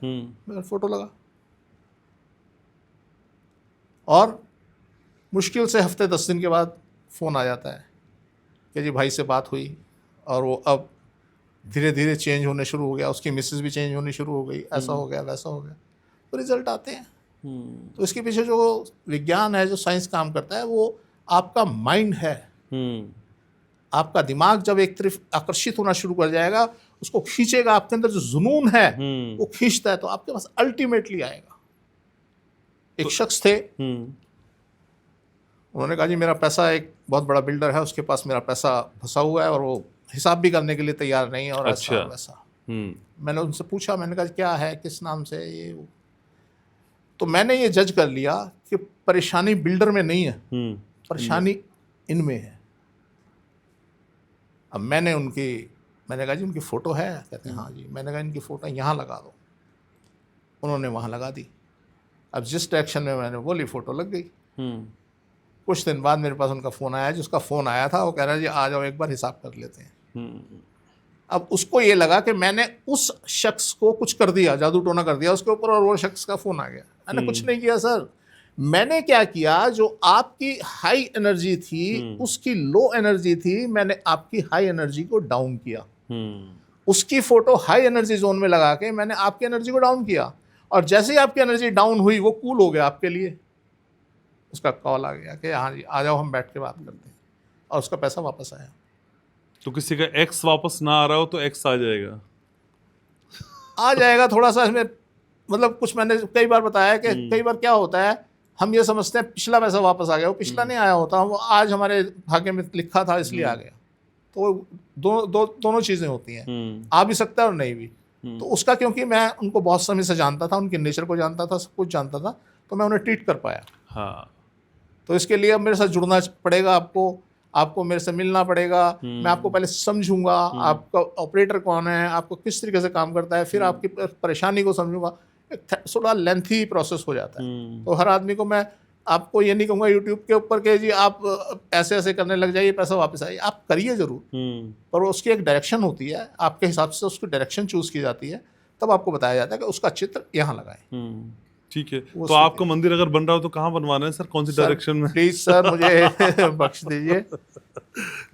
मेरा फोटो लगा। और मुश्किल से हफ्ते 10 दिन के बाद फ़ोन आ जाता है कि जी भाई से बात हुई और वो अब धीरे धीरे चेंज होने शुरू हो गया, उसकी मिसेज भी चेंज होनी शुरू हो गई, ऐसा हो गया वैसा हो गया, तो रिजल्ट आते हैं। तो इसके पीछे जो विज्ञान है, जो साइंस काम करता है, वो आपका माइंड है। आपका दिमाग जब एक तरफ आकर्षित होना शुरू कर जाएगा, उसको खींचेगा, आपके अंदर जो जुनून है वो खींचता है, तो आपके पास अल्टीमेटली आएगा। एक शख्स थे, उन्होंने कहा जी मेरा पैसा, एक बहुत बड़ा बिल्डर है, उसके पास मेरा पैसा फंसा हुआ है और वो हिसाब भी करने के लिए तैयार नहीं है, और अच्छा। ऐसा वैसा। मैंने उनसे पूछा, मैंने कहा क्या है, किस नाम से ये वो? तो मैंने ये जज कर लिया कि परेशानी बिल्डर में नहीं है, परेशानी इनमें है। अब मैंने कहा जी उनकी फ़ोटो है? कहते हैं हाँ जी। मैंने कहा इनकी फ़ोटो यहाँ लगा दो। उन्होंने वहाँ लगा दी। अब जिस डायरेक्शन में मैंने बोली, फ़ोटो लग गई। कुछ दिन बाद मेरे पास उनका फ़ोन आया, जिसका फ़ोन आया था वो कह रहा है जी आ जाओ एक बार हिसाब कर लेते हैं। अब उसको ये लगा कि मैंने उस शख्स को कुछ कर दिया, जादू टोना कर दिया उसके ऊपर, और वो शख्स का फ़ोन आ गया। मैंने कुछ नहीं किया सर। मैंने क्या किया, जो आपकी हाई एनर्जी थी उसकी लो एनर्जी थी, मैंने आपकी हाई एनर्जी को डाउन किया। उसकी फ़ोटो हाई एनर्जी जोन में लगा के मैंने आपकी एनर्जी को डाउन किया, और जैसे ही आपकी एनर्जी डाउन हुई वो कूल हो गया आपके लिए। उसका कॉल आ गया कि हाँ जी आ जाओ हम बैठ के बात करते हैं, और उसका पैसा वापस आया। तो किसी का एक्स वापस ना आ रहा हो तो एक्स आ जाएगा? आ जाएगा थोड़ा सा इसमें, मतलब कुछ मैंने कई बार बताया कि कई बार क्या होता है, हम ये समझते हैं पिछला पैसा वापस आ गया, वो पिछला नहीं आया होता, वो आज हमारे भाग्य में लिखा था इसलिए आ गया। तो दोनों चीज़ें होती हैं, आ भी सकता है और नहीं भी। तो उसका, क्योंकि मैं उनको बहुत समय से जानता था, उनके नेचर को जानता था, सब कुछ जानता था, तो मैं उन्हें ट्रीट कर पाया। हाँ। तो इसके लिए अब मेरे साथ जुड़ना पड़ेगा, आपको मेरे से मिलना पड़ेगा। मैं आपको पहले समझूंगा, आपका ऑपरेटर कौन है, आपको किस तरीके से काम करता है, फिर आपकी परेशानी को समझूंगा। एक थोड़ा लेंथी प्रोसेस हो जाता है। तो हर आदमी को मैं आपको ये नहीं कहूँगा यूट्यूब के ऊपर कि जी आप ऐसे ऐसे करने लग जाइए पैसा वापस आइए। आप करिए ज़रूर, पर उसकी एक डायरेक्शन होती है, आपके हिसाब से उसकी डायरेक्शन चूज़ की जाती है, तब आपको बताया जाता है कि उसका चित्र यहाँ लगाएं। ठीक है। तो आपका मंदिर अगर बन रहा हो तो कहाँ बनवाना है सर, कौन सी डायरेक्शन में? प्लीज सर मुझे बख्श दीजिए।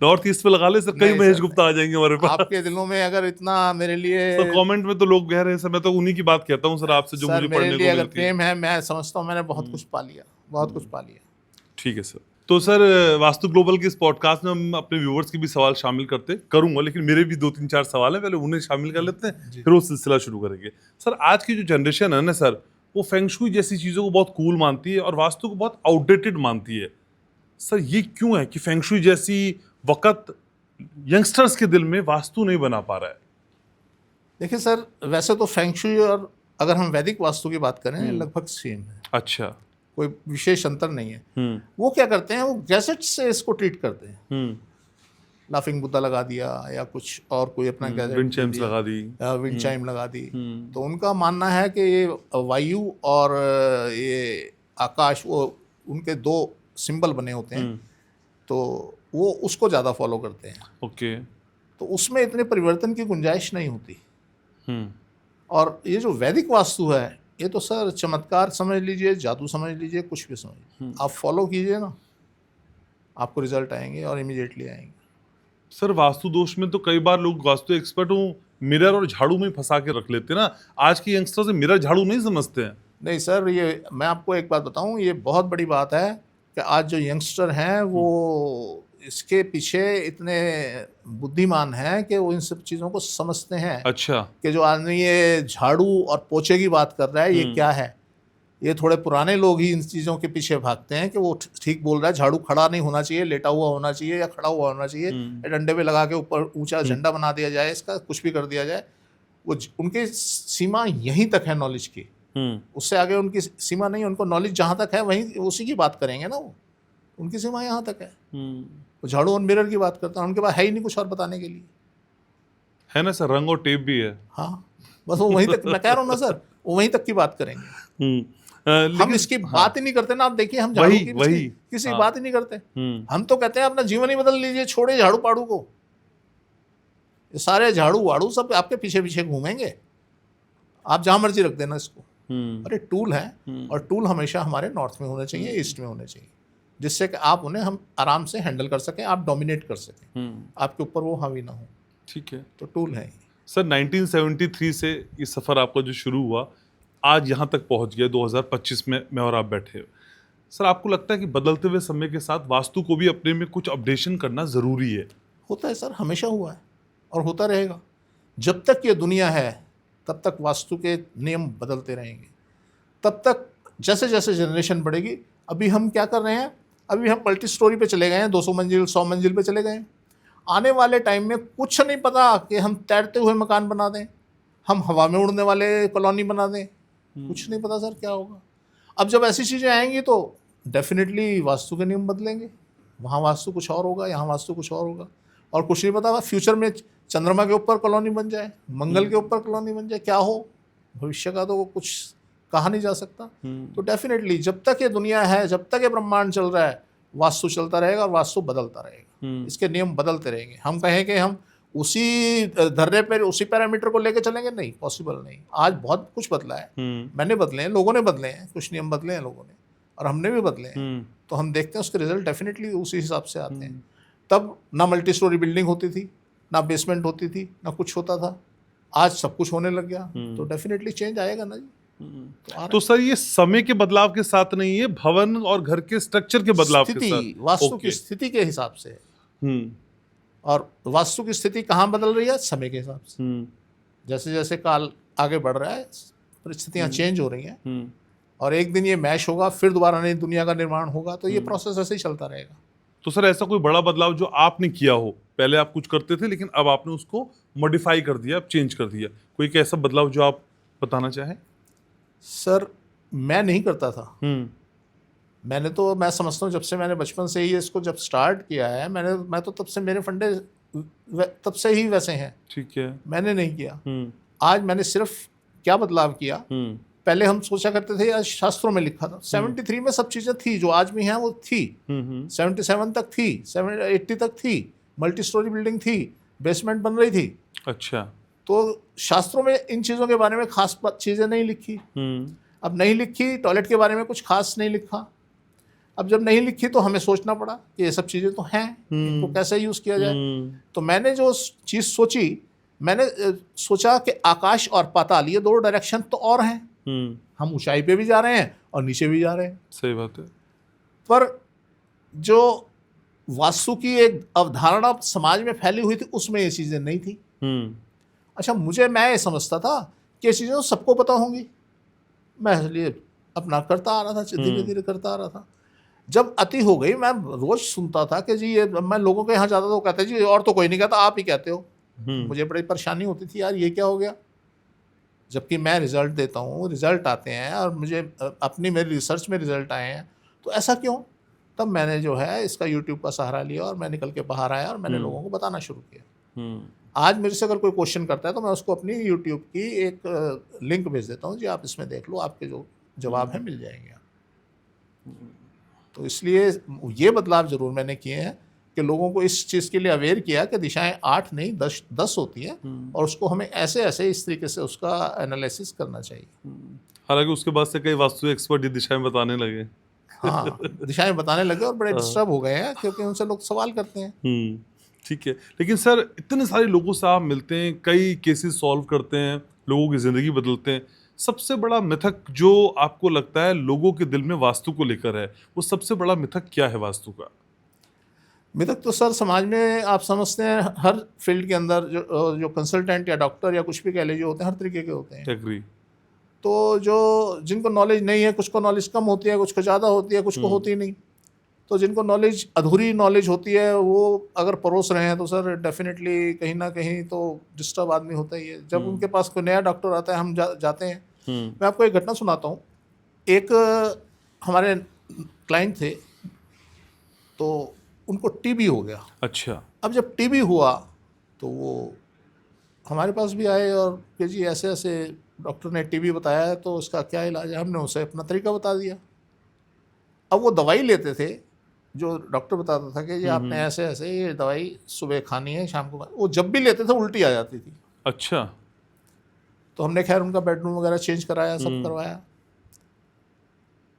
नॉर्थ ईस्ट पे लगा ले सर, कई महेश गुप्ता आ जाएंगे हमारे पास। आपके दिलों में अगर इतना मेरे लिए सर, कमेंट में तो लोग कह रहे हैं सर, मैं तो उन्हीं की बात कहता हूँ सर आपसे, जो मुझे पढ़ने को मिलती है। अगर प्रेम है, मैं समझता हूँ मैंने बहुत कुछ पा लिया, बहुत कुछ पा लिया। ठीक है सर। तो सर वास्तु ग्लोबल के इस पॉडकास्ट में हम अपने व्यूअर्स के भी सवाल शामिल करूंगा, लेकिन मेरे भी 2-3-4 सवाल हैं, पहले उन्हें शामिल कर लेते हैं, फिर वो सिलसिला शुरू करेंगे। सर आज की जो जनरेशन है ना सर, वो फेंगशुई जैसी चीज़ों को बहुत कूल मानती है और वास्तु को बहुत आउटडेटेड मानती है। सर ये क्यों है कि फेंगशुई जैसी वक़्त यंगस्टर्स के दिल में वास्तु नहीं बना पा रहा है? देखिए सर, वैसे तो फेंगशुई और अगर हम वैदिक वास्तु की बात करें लगभग सेम है। अच्छा। कोई विशेष अंतर नहीं है। वो क्या करते हैं, वो गैजेट से इसको ट्रीट करते हैं। लाफिंग बुद्धा लगा दिया या कुछ और कोई अपना गैजेट, विंड चाइम्स लगा दी, विंड चाइम लगा दी। तो उनका मानना है कि ये वायु और ये आकाश, वो उनके दो सिंबल बने होते हैं, तो वो उसको ज़्यादा फॉलो करते हैं। ओके। तो उसमें इतने परिवर्तन की गुंजाइश नहीं होती। और ये जो वैदिक वास्तु है, ये तो सर चमत्कार समझ लीजिए, जादू समझ लीजिए, कुछ भी समझ लीजिए, आप फॉलो कीजिए ना, आपको रिजल्ट आएंगे और इमीडिएटली आएंगे। सर वास्तु दोष में तो कई बार लोग वास्तु एक्सपर्ट हूँ मिरर और झाड़ू में फंसा के रख लेते हैं ना। आज के यंगस्टर से मिरर झाड़ू नहीं समझते हैं। नहीं सर, ये मैं आपको एक बात बताऊं, ये बहुत बड़ी बात है कि आज जो यंगस्टर हैं वो इसके पीछे इतने बुद्धिमान हैं कि वो इन सब चीज़ों को समझते हैं। अच्छा। कि जो आदमी ये झाड़ू और पोछे की बात कर रहा है, ये क्या है? ये थोड़े पुराने लोग ही इन चीज़ों के पीछे भागते हैं कि वो ठीक बोल रहा है, झाड़ू खड़ा नहीं होना चाहिए, लेटा हुआ होना चाहिए या खड़ा हुआ होना चाहिए, डंडे पे लगा के ऊपर ऊंचा झंडा बना दिया जाए, इसका कुछ भी कर दिया जाए। वो उनकी सीमा यहीं तक है नॉलेज की, उससे आगे उनकी सीमा नहीं। उनको नॉलेज जहाँ तक है वहीं उसी की बात करेंगे ना, वो उनकी सीमा यहाँ तक है। वो झाड़ू और मिरर की बात करता है, उनके पास है ही नहीं कुछ और बताने के लिए। है ना सर, रंग और टेप भी है। हाँ, बस वो वहीं तक, मैं कह रहा हूँ ना सर, वो वहीं तक की बात करेंगे। हम लेकिन इसकी बात ही नहीं करते ना। आप देखिए, हम झाड़ू की वही किसी हाँ। बात ही नहीं करते। हम तो कहते हैं अपना जीवन ही बदल लीजिए, छोड़े झाड़ू पाड़ू को। ये सारे झाड़ू वाड़ू सब आपके पीछे पीछे घूमेंगे, आप जहां मर्जी रख देना इसको। अरे टूल है, और टूल हमेशा हमारे नॉर्थ में होने चाहिए, ईस्ट में होने चाहिए, जिससे कि आप उन्हें हम आराम से हैंडल कर सकें, आप डोमिनेट कर सकें, आपके ऊपर वो हावी ना हो। ठीक है तो टूल है। सर, 1973 से ये सफ़र आपका जो शुरू हुआ आज यहाँ तक पहुँच गया 2025 में मैं और आप बैठे हो। सर, आपको लगता है कि बदलते हुए समय के साथ वास्तु को भी अपने में कुछ अपडेशन करना ज़रूरी है? होता है सर, हमेशा हुआ है और होता रहेगा। जब तक ये दुनिया है तब तक वास्तु के नियम बदलते रहेंगे। तब तक जैसे जैसे जनरेशन बढ़ेगी, अभी हम क्या कर रहे हैं, अभी हम मल्टी स्टोरी पे चले गए हैं, 200 मंजिल 100 मंजिल पे चले गए हैं। आने वाले टाइम में कुछ नहीं पता कि हम तैरते हुए मकान बना दें, हम हवा में उड़ने वाले कॉलोनी बना दें, कुछ नहीं पता सर क्या होगा। अब जब ऐसी चीज़ें आएंगी तो डेफिनेटली वास्तु के नियम बदलेंगे। वहाँ वास्तु कुछ और होगा, यहाँ वास्तु कुछ और होगा, और कुछ नहीं पता फ्यूचर में चंद्रमा के ऊपर कॉलोनी बन जाए, मंगल के ऊपर कॉलोनी बन जाए, क्या हो भविष्य का तो कुछ कहा नहीं जा सकता। तो डेफिनेटली जब तक ये दुनिया है, जब तक ये ब्रह्मांड चल रहा है, वास्तु चलता रहेगा और वास्तु बदलता रहेगा। इसके नियम बदलते रहेंगे। हम कहें कि हम उसी धर्रे पर उसी पैरामीटर को लेकर चलेंगे, नहीं, पॉसिबल नहीं। आज बहुत कुछ बदला है, मैंने बदले हैं, लोगों ने बदले हैं, कुछ नियम बदले हैं लोगों ने, और हमने भी बदले हैं। तो हम देखते हैं उसके रिजल्ट डेफिनेटली उसी हिसाब से आते हैं। तब ना मल्टी स्टोरी बिल्डिंग होती थी, ना बेसमेंट होती थी, ना कुछ होता था। आज सब कुछ होने लग गया, तो डेफिनेटली चेंज आएगा ना जी। तो सर, ये समय के बदलाव के साथ नहीं है, भवन और घर के स्ट्रक्चर के बदलाव के साथ, स्थिति, वास्तु की स्थिति के हिसाब से। और वास्तु की स्थिति कहाँ बदल रही है? समय के हिसाब से। जैसे जैसे काल आगे बढ़ रहा है, परिस्थितियाँ चेंज हो रही हैं, और एक दिन ये मैश होगा, फिर दोबारा नई दुनिया का निर्माण होगा। तो ये प्रोसेस ऐसे ही चलता रहेगा। तो सर, ऐसा कोई बड़ा बदलाव जो आपने किया हो, पहले आप कुछ करते थे लेकिन अब आपने उसको मॉडिफाई कर दिया, अब चेंज कर दिया, कोई एक ऐसा बदलाव जो आप बताना चाहें? सर, मैं नहीं करता था। मैं समझता हूँ जब से मैंने बचपन से ही इसको जब स्टार्ट किया है, मैं तो तब से मेरे फंडे तब से ही वैसे हैं। ठीक है। मैंने नहीं किया। आज मैंने सिर्फ क्या बदलाव किया, पहले हम सोचा करते थे यार, शास्त्रों में लिखा था, 73 में सब चीज़ें थी जो आज भी हैं, वो थी। 77 तक थी, 80 तक थी, मल्टी स्टोरी बिल्डिंग थी, बेसमेंट बन रही थी। अच्छा। तो शास्त्रों में इन चीज़ों के बारे में खास चीज़ें नहीं लिखी। अब नहीं लिखी, टॉयलेट के बारे में कुछ खास नहीं लिखा। अब जब नहीं लिखी तो हमें सोचना पड़ा कि ये सब चीज़ें तो हैं, इनको कैसे यूज़ किया जाए। तो मैंने जो चीज़ सोची, मैंने सोचा कि आकाश और पाताल, ये दो डायरेक्शन तो और हैं। हम ऊंचाई पे भी जा रहे हैं और नीचे भी जा रहे हैं। सही बात है। पर जो वास्तु की एक अवधारणा समाज में फैली हुई थी, उसमें ये चीज़ें नहीं थी। अच्छा, मैं ये समझता था कि ये चीज़ें तो सबको पता होंगी, मैं इसलिए अपना करता आ रहा था, धीरे धीरे करता आ रहा था। जब अति हो गई, मैं रोज सुनता था कि जी ये, मैं लोगों के यहाँ जाता तो कहते जी और तो कोई नहीं कहता, आप ही कहते हो। मुझे बड़ी परेशानी होती थी यार, ये क्या हो गया। जबकि मैं रिजल्ट देता हूँ, रिजल्ट आते हैं, और मुझे अपनी मेरी रिसर्च में रिजल्ट आए हैं, तो ऐसा क्यों। तब मैंने जो है इसका यूट्यूब का सहारा लिया और मैं निकल के बाहर आया और मैंने लोगों को बताना शुरू किया। आज मेरे से अगर कोई क्वेश्चन करता है तो मैं उसको अपनी यूट्यूब की एक लिंक भेज देता हूँ, जी आप इसमें देख लो, आपके जो जवाब है मिल जाएंगे। तो इसलिए ये बदलाव ज़रूर मैंने किए हैं कि लोगों को इस चीज़ के लिए अवेयर किया कि दिशाएं 8 नहीं 10 होती हैं, और उसको हमें ऐसे ऐसे इस तरीके से उसका एनालिसिस करना चाहिए। हालांकि उसके बाद से कई वास्तु एक्सपर्ट ये दिशाएं बताने लगे। हाँ, दिशाएं बताने लगे और बड़े डिस्टर्ब हो गए हैं, क्योंकि उनसे लोग सवाल करते हैं। ठीक है, लेकिन सर, इतने सारे लोगों से आप मिलते हैं, कई केसेस सॉल्व करते हैं, लोगों की ज़िंदगी बदलते हैं, सबसे बड़ा मिथक जो आपको लगता है लोगों के दिल में वास्तु को लेकर है, वो सबसे बड़ा मिथक क्या है वास्तु का? मिथक तो सर समाज में आप समझते हैं हर फील्ड के अंदर जो कंसल्टेंट या डॉक्टर या कुछ भी कह लीजिए होते हैं, हर तरीके के होते हैं। एग्री। तो जो जिनको नॉलेज नहीं है, कुछ को नॉलेज कम होती है, कुछ को ज़्यादा होती है, कुछ को होती नहीं। तो जिनको नॉलेज, अधूरी नॉलेज होती है, वो अगर परोस रहे हैं तो सर डेफिनेटली कहीं ना कहीं तो डिस्टर्ब आदमी होता ही है। जब उनके पास कोई नया डॉक्टर आता है, हम जाते हैं। मैं आपको एक घटना सुनाता हूँ। एक हमारे क्लाइंट थे, तो उनको टीबी हो गया। अच्छा। अब जब टीबी हुआ तो वो हमारे पास भी आए और कि जी ऐसे ऐसे डॉक्टर ने टीबी बताया है, तो उसका क्या इलाज है। हमने उसे अपना तरीका बता दिया। अब वो दवाई लेते थे, जो डॉक्टर बताता था कि ये आपने ऐसे ऐसे ये दवाई सुबह खानी है, शाम को वो जब भी लेते थे उल्टी आ जाती थी। अच्छा। तो हमने खैर उनका बेडरूम वगैरह चेंज कराया, सब करवाया।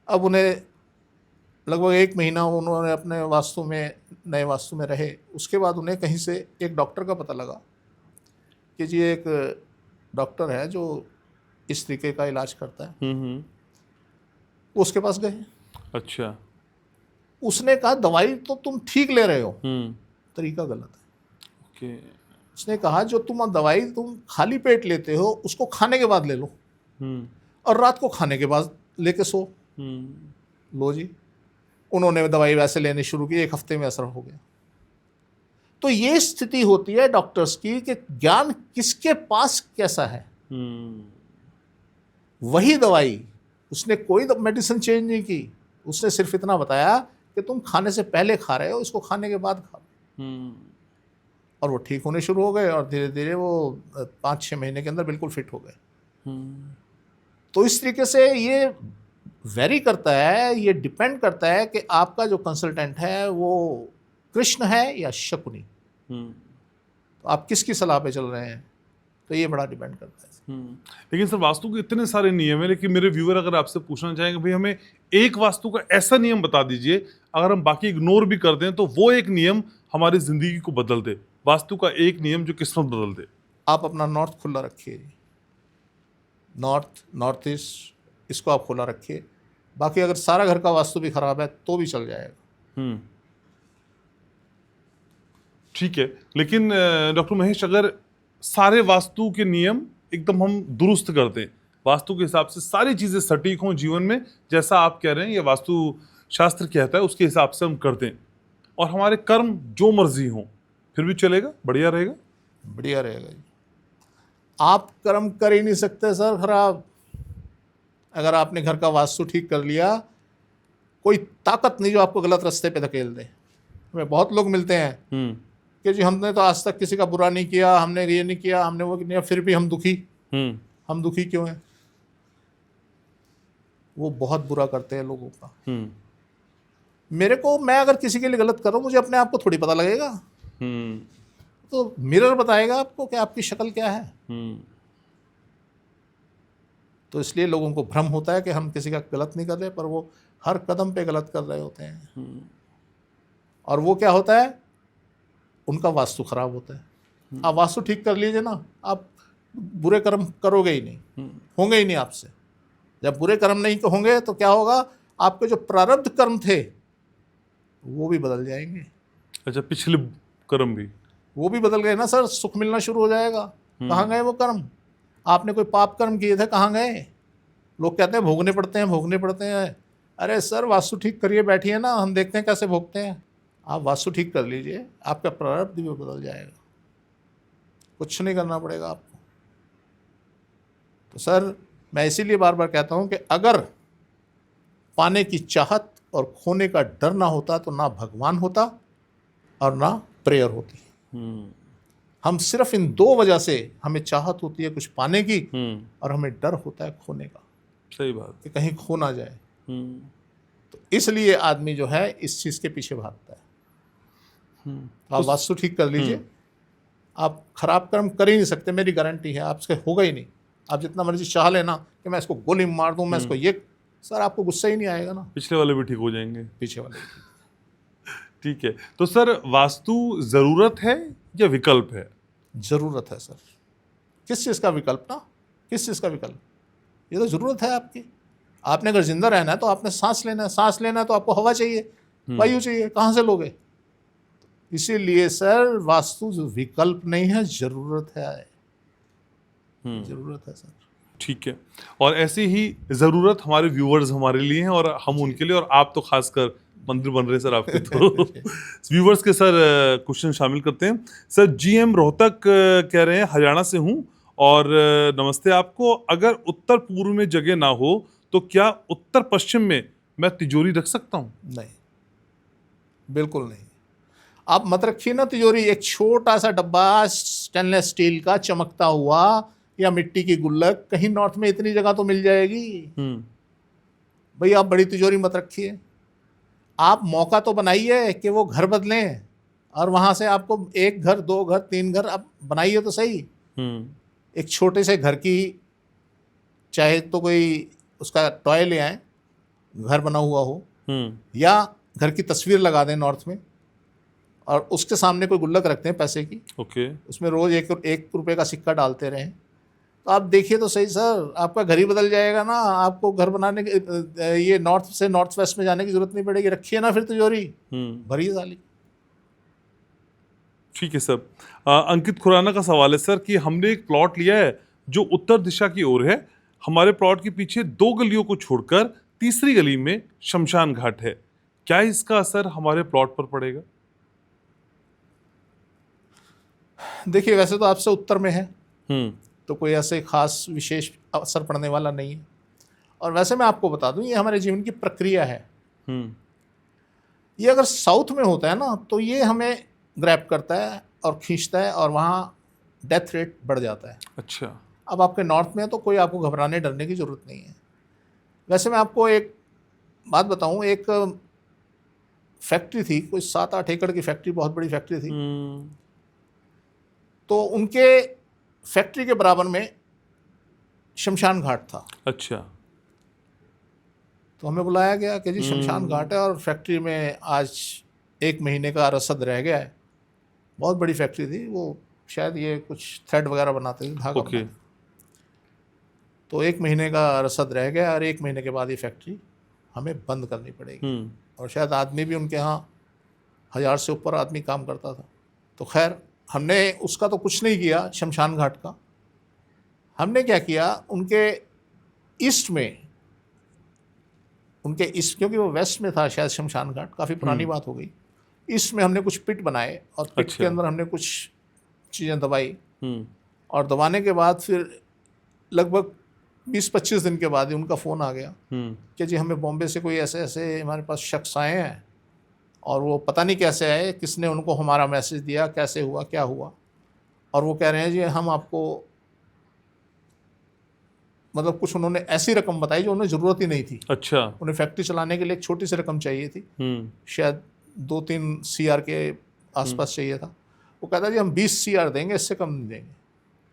अब उन्हें लगभग 1 महीना उन्होंने अपने वास्तु में, नए वास्तु में रहे। उसके बाद उन्हें कहीं से एक डॉक्टर का पता लगा कि जी एक डॉक्टर है जो इस तरीके का इलाज करता है। वो उसके पास गए। अच्छा। उसने कहा दवाई तो तुम ठीक ले रहे हो, तरीका गलत है। ओके। उसने कहा जो दवाई तुम खाली पेट लेते हो उसको खाने के बाद ले लो, और रात को खाने के बाद लेके सो। लो जी, उन्होंने दवाई वैसे लेनी शुरू की, 1 हफ्ते में असर हो गया। तो ये स्थिति होती है डॉक्टर्स की कि ज्ञान किसके पास कैसा है। वही दवाई, उसने कोई मेडिसिन चेंज नहीं की, उसने सिर्फ इतना बताया कि तुम खाने से पहले खा रहे हो, इसको खाने के बाद खा लो। और वो ठीक होने शुरू हो गए, और धीरे धीरे वो 5-6 महीने के अंदर बिल्कुल फिट हो गए। तो इस तरीके से ये वेरी करता है, ये डिपेंड करता है कि आपका जो कंसल्टेंट है वो कृष्ण है या शकुनी। तो आप किसकी सलाह पे चल रहे हैं, तो ये बड़ा डिपेंड करता है। लेकिन सर वास्तु के इतने सारे नियम है, लेकिन मेरे व्यूअर अगर आपसे पूछना चाहेंगे भाई हमें एक वास्तु का ऐसा नियम बता दीजिए, अगर हम बाकी इग्नोर भी कर दें तो वो एक नियम हमारी जिंदगी को बदल दे, वास्तु का एक नियम जो किस्मत बदल दे। आप अपना नॉर्थ खुला रखिए, नॉर्थ ईस्ट, इसको आप खुला रखिए। बाकी अगर सारा घर का वास्तु भी खराब है तो भी चल जाएगा। ठीक है, लेकिन डॉक्टर महेश अगर सारे वास्तु के नियम एकदम हम दुरुस्त कर दें, वास्तु के हिसाब से सारी चीजें सटीक हों जीवन में, जैसा आप कह रहे हैं या वास्तु शास्त्र कहता है उसके हिसाब से हम कर दें, और हमारे कर्म जो मर्जी हों, फिर भी चलेगा, बढ़िया रहेगा? बढ़िया रहेगा जी। आप कर्म कर ही नहीं सकते सर खराब। अगर आपने घर का वास्तु ठीक कर लिया, कोई ताकत नहीं जो आपको गलत रास्ते पे धकेल दे। हमें बहुत लोग मिलते हैं कि जी हमने तो आज तक किसी का बुरा नहीं किया, हमने ये नहीं किया, हमने वो नहीं किया, फिर भी हम दुखी। हम दुखी क्यों हैं? वो बहुत बुरा करते हैं लोगों का। मेरे को, मैं अगर किसी के लिए गलत कर रहा हूँ, मुझे अपने आप को थोड़ी पता लगेगा। तो मिरर बताएगा आपको कि आपकी शक्ल क्या है। तो इसलिए लोगों को भ्रम होता है कि हम किसी का गलत नहीं कर रहे, पर वो हर कदम पे गलत कर रहे होते हैं। और वो क्या होता है, उनका वास्तु खराब होता है। आप वास्तु ठीक कर लीजिए ना, आप बुरे कर्म करोगे ही नहीं, होंगे ही नहीं आपसे। जब बुरे कर्म नहीं होंगे तो क्या होगा, आपके जो प्रारब्ध कर्म थे वो भी बदल जाएंगे। अच्छा, पिछले कर्म भी वो भी बदल गए ना सर, सुख मिलना शुरू हो जाएगा। कहाँ गए वो कर्म? आपने कोई पाप कर्म किए थे, कहाँ गए? लोग कहते हैं भोगने पड़ते हैं, भोगने पड़ते हैं। अरे सर वास्तु ठीक करिए, बैठिए ना, हम देखते हैं कैसे भोगते हैं। आप वास्तु ठीक कर लीजिए, आपका प्रारब्ध भी बदल जाएगा, कुछ नहीं करना पड़ेगा आपको। तो सर मैं इसीलिए बार बार कहता हूँ कि अगर पाने की चाहत और खोने का डर ना होता तो ना भगवान होता और ना प्रेयर होती। हम सिर्फ इन 2 वजह से, हमें चाहत होती है कुछ पाने की और हमें डर होता है खोने का। सही बात, कि कहीं खो ना जाए। तो इसलिए आदमी जो है इस चीज़ के पीछे भागता है। तो आप वास्तु ठीक कर लीजिए, आप खराब कर्म कर ही नहीं सकते, मेरी गारंटी है आपसे होगा ही नहीं। आप जितना मर्जी चाह लेना कि मैं इसको गोली मार दूं, मैं इसको ये, सर आपको गुस्सा ही नहीं आएगा ना। पिछले वाले भी ठीक हो जाएंगे, पीछे वाले। ठीक है। तो सर वास्तु जरूरत है या विकल्प है? जरूरत है सर। किस चीज़ का विकल्प ना, किस चीज़ का विकल्प? ये तो जरूरत है आपकी। आपने अगर जिंदा रहना है तो आपने सांस लेना है, सांस लेना है तो आपको हवा चाहिए, वायु चाहिए, कहाँ से लोगे? इसीलिए सर वास्तु जो विकल्प नहीं है, जरूरत है। जरूरत है सर। ठीक है, और ऐसी ही ज़रूरत हमारे व्यूअर्स हमारे लिए हैं और हम उनके लिए, और आप तो खासकर मंदिर बन रहे हैं सर आपके। तो व्यूअर्स के सर क्वेश्चन शामिल करते हैं। सर GM रोहतक कह रहे हैं हरियाणा से हूं, और नमस्ते आपको। अगर उत्तर पूर्व में जगह ना हो तो क्या उत्तर पश्चिम में मैं तिजोरी रख सकता हूं? नहीं, बिल्कुल नहीं। आप मत रखिए ना तिजोरी, एक छोटा सा डब्बा स्टेनलेस स्टील का चमकता हुआ या मिट्टी की गुल्लक, कहीं नॉर्थ में इतनी जगह तो मिल जाएगी। भाई आप बड़ी तिजोरी मत रखिए, आप मौका तो बनाइए कि वो घर बदलें, और वहां से आपको एक घर, दो घर, तीन घर आप बनाइए तो सही। एक छोटे से घर की, चाहे तो कोई उसका टॉय ले आए, घर बना हुआ हो, या घर की तस्वीर लगा दें नॉर्थ में, और उसके सामने कोई गुल्लक रखते हैं पैसे की, ओके। उसमें रोज एक रुपए का सिक्का डालते रहें, तो आप देखिए तो सही सर, आपका घर ही बदल जाएगा ना। आपको घर बनाने के ये नॉर्थ से नॉर्थ वेस्ट में जाने की जरूरत नहीं पड़ेगी। रखिए ना फिर तिजोरी, भरिए साली। ठीक है सर। अंकित खुराना का सवाल है सर कि हमने एक प्लॉट लिया है जो उत्तर दिशा की ओर है। हमारे प्लॉट के पीछे 2 गलियों को छोड़कर तीसरी गली में शमशान घाट है। क्या इसका असर हमारे प्लॉट पर पड़ेगा? देखिए वैसे तो आपसे उत्तर में है, तो कोई ऐसे खास विशेष असर पड़ने वाला नहीं है। और वैसे मैं आपको बता दूं, ये हमारे जीवन की प्रक्रिया है। ये अगर साउथ में होता है ना, तो ये हमें ग्रैब करता है और खींचता है, और वहाँ डेथ रेट बढ़ जाता है। अच्छा। अब आपके नॉर्थ में है तो कोई आपको घबराने डरने की ज़रूरत नहीं है। वैसे मैं आपको एक बात बताऊं, एक फैक्ट्री थी, कोई 7-8 एकड़ की फैक्ट्री, बहुत बड़ी फैक्ट्री थी। तो उनके फैक्ट्री के बराबर में शमशान घाट था। अच्छा। तो हमें बुलाया गया कि जी शमशान घाट है और फैक्ट्री में आज 1 महीने का रसद रह गया है। बहुत बड़ी फैक्ट्री थी वो, शायद ये कुछ थ्रेड वगैरह बनाते थे, धागा बनाते थे। तो 1 महीने का रसद रह गया, और 1 महीने के बाद ये फैक्ट्री हमें बंद करनी पड़ेगी। और शायद आदमी भी उनके यहाँ 1000 से ऊपर आदमी काम करता था। तो खैर हमने उसका तो कुछ नहीं किया, शमशान घाट का। हमने क्या किया, उनके ईस्ट में, उनके ईस्ट, क्योंकि वो वेस्ट में था शायद शमशान घाट, काफ़ी पुरानी बात हो गई। ईस्ट में हमने कुछ पिट बनाए, और पिट के अंदर हमने कुछ चीज़ें दबाई, और दबाने के बाद फिर लगभग 20-25 दिन के बाद ही उनका फ़ोन आ गया कि जी हमें बॉम्बे से कोई ऐसे ऐसे हमारे पास शख्स आए हैं, और वो पता नहीं कैसे आए, किसने उनको हमारा मैसेज दिया, कैसे हुआ, क्या हुआ, और वो कह रहे हैं जी हम आपको, मतलब कुछ उन्होंने ऐसी रकम बताई जो उन्हें ज़रूरत ही नहीं थी। अच्छा। उन्हें फैक्ट्री चलाने के लिए एक छोटी सी रकम चाहिए थी, शायद 2-3 CR के आसपास चाहिए था। वो कहता जी हम 20 CR देंगे, इससे कम नहीं देंगे।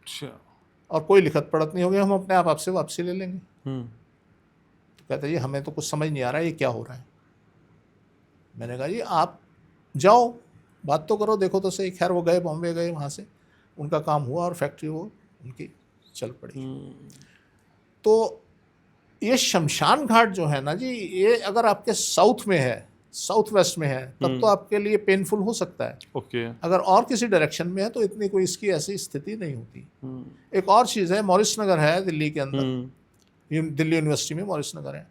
अच्छा। और कोई लिखत पढ़त नहीं होगी, हम अपने आप आपसे वापसी ले लेंगे। तो कहता जी हमें तो कुछ समझ नहीं आ रहा है, ये क्या हो रहा है। मैंने कहा जी आप जाओ, बात तो करो, देखो तो सही। खैर वो गए, बॉम्बे गए, वहाँ से उनका काम हुआ और फैक्ट्री वो उनकी चल पड़ी। तो ये शमशान घाट जो है ना जी, ये अगर आपके साउथ में है, साउथ वेस्ट में है, तब तो आपके लिए पेनफुल हो सकता है। ओके। अगर और किसी डायरेक्शन में है तो इतनी कोई इसकी ऐसी स्थिति नहीं होती। एक और चीज़ है, मॉरिस नगर है दिल्ली के अंदर, दिल्ली यूनिवर्सिटी में मॉरिस नगर है।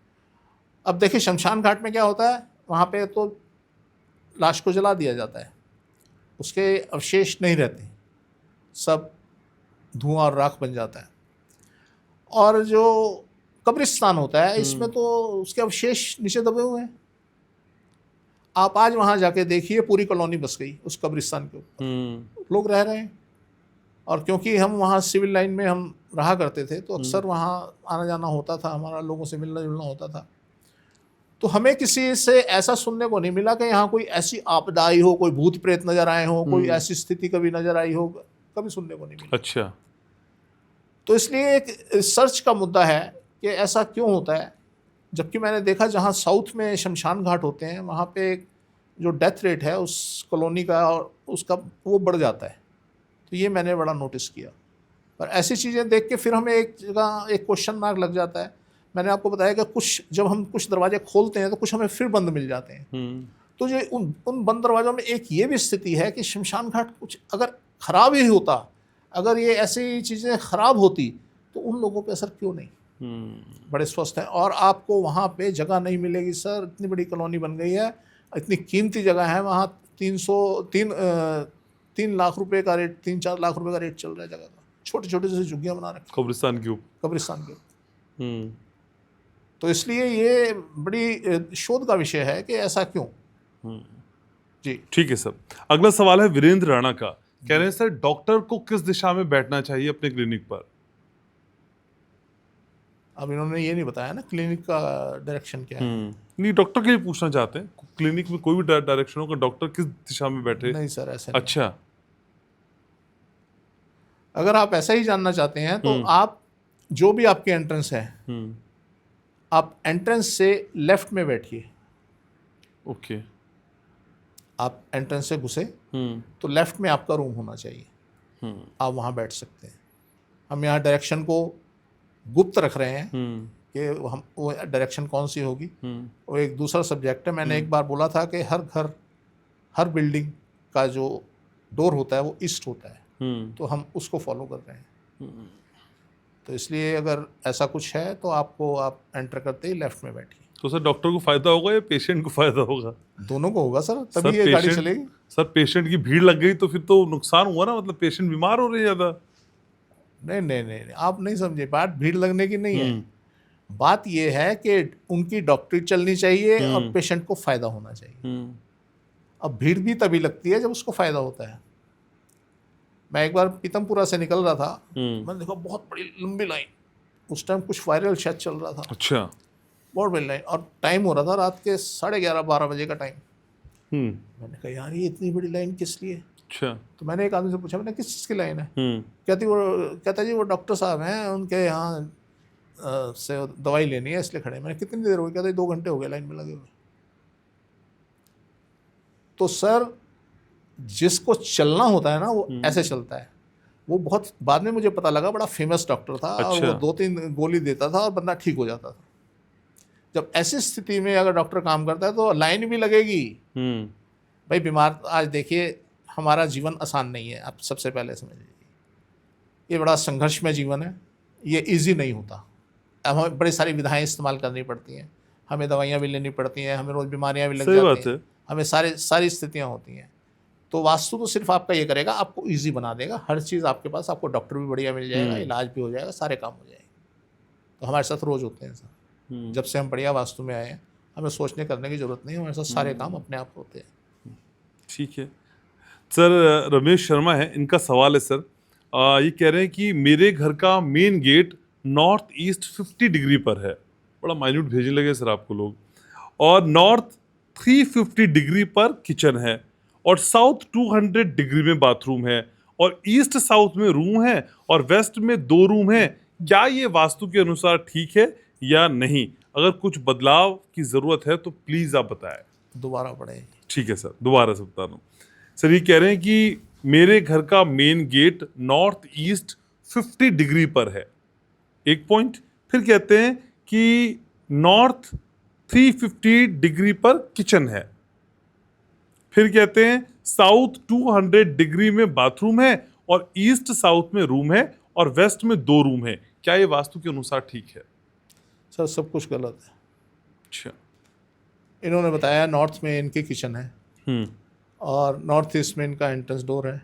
अब देखिए शमशान घाट में क्या होता है, वहाँ पे तो लाश को जला दिया जाता है, उसके अवशेष नहीं रहते, सब धुआं और राख बन जाता है। और जो कब्रिस्तान होता है, इसमें तो उसके अवशेष नीचे दबे हुए हैं। आप आज वहाँ जाके देखिए, पूरी कॉलोनी बस गई उस कब्रिस्तान के ऊपर, लोग रह रहे हैं। और क्योंकि हम वहाँ सिविल लाइन में हम रहा करते थे, तो अक्सर वहाँ आना जाना होता था हमारा, लोगों से मिलना जुलना होता था। तो हमें किसी से ऐसा सुनने को नहीं मिला कि यहाँ कोई ऐसी आपदा आई हो, कोई भूत प्रेत नज़र आए हो, कोई ऐसी स्थिति कभी नज़र आई हो, कभी सुनने को नहीं मिला। अच्छा। तो इसलिए एक रिसर्च का मुद्दा है कि ऐसा क्यों होता है। जबकि मैंने देखा जहाँ साउथ में शमशान घाट होते हैं, वहाँ पे जो डेथ रेट है उस कॉलोनी का और उसका, वो बढ़ जाता है। तो ये मैंने बड़ा नोटिस किया। पर ऐसी चीज़ें देख के फिर हमें एक जगह एक क्वेश्चन मार्क लग जाता है। मैंने आपको बताया कि कुछ जब हम कुछ दरवाजे खोलते हैं तो कुछ हमें फिर बंद मिल जाते हैं। तो जो उन बंद दरवाज़ों में एक ये भी स्थिति है कि शमशान घाट कुछ अगर ख़राब ही होता, अगर ये ऐसी चीज़ें ख़राब होती, तो उन लोगों पे असर क्यों नहीं। बड़े स्वस्थ हैं, और आपको वहाँ पे जगह नहीं मिलेगी सर। इतनी बड़ी कॉलोनी बन गई है, इतनी कीमती जगह है वहाँ। 3 लाख रुपए का रेट, 3-4 लाख रुपए का रेट चल रहा है जगह का। छोटे छोटे से झुग्गियाँ बना रखी कब्रिस्तान के ऊपर, कब्रिस्तान के। तो इसलिए ये बड़ी शोध का विषय है कि ऐसा क्यों, जी। ठीक है सर। अगला सवाल है वीरेंद्र राणा का। कह रहे हैं सर डॉक्टर को किस दिशा में बैठना चाहिए अपने क्लिनिक पर? अब इन्होंने ये नहीं बताया ना क्लिनिक का डायरेक्शन क्या है। नहीं, डॉक्टर के लिए पूछना चाहते हैं, क्लिनिक में कोई भी डायरेक्शन होगा, डॉक्टर किस दिशा में बैठे? नहीं सर, ऐसे नहीं। अच्छा। अगर आप ऐसा ही जानना चाहते हैं तो आप जो भी आपकी एंट्रेंस है, आप एंट्रेंस से लेफ्ट में बैठिए। ओके। आप एंट्रेंस से घुसे तो लेफ्ट में आपका रूम होना चाहिए, आप वहाँ बैठ सकते हैं। हम यहाँ डायरेक्शन को गुप्त रख रहे हैं कि हम वो डायरेक्शन कौन सी होगी। और एक दूसरा सब्जेक्ट है, मैंने एक बार बोला था कि हर घर, हर बिल्डिंग का जो डोर होता है वो ईस्ट होता है, तो हम उसको फॉलो कर रहे हैं। तो इसलिए अगर ऐसा कुछ है तो आपको, आप एंटर करते ही लेफ्ट में बैठिए। तो सर डॉक्टर को फायदा होगा या पेशेंट को फायदा होगा? दोनों को होगा सर, सर तभी ये गाड़ी पेशेंट, चलेगी। सर पेशेंट की भीड़ लग गई तो फिर तो नुकसान हुआ ना, मतलब पेशेंट बीमार हो रहे हैं ज्यादा। नहीं नहीं नहीं नहीं, आप नहीं समझे, बात भीड़ लगने की नहीं है। बात ये है कि उनकी डॉक्टरी चलनी चाहिए और पेशेंट को फायदा होना चाहिए। अब भीड़ भी तभी लगती है जब उसको फायदा होता है। मैं एक बार पीतमपुरा से निकल रहा था, मैंने देखा बहुत बड़ी लंबी लाइन, उस टाइम कुछ वायरल शायद चल रहा था। अच्छा। बहुत बड़ी लाइन, और टाइम हो रहा था रात के 11:30-12 बजे का टाइम। मैंने कहा यार ये इतनी बड़ी लाइन किस लिए? अच्छा। तो मैंने एक आदमी से पूछा, मैंने किस चीज़ की लाइन है? कहता जी वो डॉक्टर साहब हैं, उनके यहाँ से दवाई लेनी है इसलिए खड़े। मैंने कितनी देर हो गई? कहते 2 घंटे हो गए लाइन में लगे हुए। तो सर जिसको चलना होता है ना वो ऐसे चलता है। वो बहुत बाद में मुझे पता लगा बड़ा फेमस डॉक्टर था। अच्छा। और वो 2-3 गोली देता था और बंदा ठीक हो जाता था। जब ऐसी स्थिति में अगर डॉक्टर काम करता है तो लाइन भी लगेगी। भाई बीमार, आज देखिए हमारा जीवन आसान नहीं है, आप सबसे पहले समझ लीजिए। ये बड़ा संघर्षमय जीवन है, ये इजी नहीं होता। अब हमें बड़ी सारी विधाएं इस्तेमाल करनी पड़ती हैं, हमें दवाइयाँ भी लेनी पड़ती हैं, हमें रोज़ बीमारियाँ भी लग जाती हैं, हमें सारी स्थितियाँ होती हैं। तो वास्तु तो सिर्फ आपका ये करेगा, आपको ईजी बना देगा। हर चीज़ आपके पास, आपको डॉक्टर भी बढ़िया मिल जाएगा, इलाज भी हो जाएगा, सारे काम हो जाएंगे। तो हमारे साथ रोज़ होते हैं सर। जब से हम बढ़िया वास्तु में आए हैं, हमें सोचने करने की ज़रूरत नहीं है, हमारे साथ सारे काम अपने आप होते हैं। ठीक है सर। रमेश शर्मा है, इनका सवाल है सर, ये कह रहे हैं कि मेरे घर का main gate north east 50 degree पर है। बड़ा माइन्यूट भेजने लगे सर आपको लोग। और नॉर्थ 350 डिग्री पर किचन है, और साउथ 200 डिग्री में बाथरूम है, और ईस्ट साउथ में रूम है, और वेस्ट में 2 रूम है। क्या ये वास्तु के अनुसार ठीक है या नहीं? अगर कुछ बदलाव की जरूरत है तो प्लीज आप बताएं। दोबारा पढ़े। ठीक है सर, दोबारा से बता रहा हूँ सर। ये कह रहे हैं कि मेरे घर का main gate north east 50 degree पर है, एक पॉइंट। फिर कहते हैं कि नॉर्थ 350 डिग्री पर किचन है। फिर कहते हैं साउथ 200 डिग्री में बाथरूम है, और ईस्ट साउथ में रूम है, और वेस्ट में 2 रूम है। क्या ये वास्तु के अनुसार ठीक है? सर सब कुछ गलत है। अच्छा। इन्होंने बताया नॉर्थ में इनकी किचन है, और नॉर्थ ईस्ट में इनका एंट्रेंस डोर है,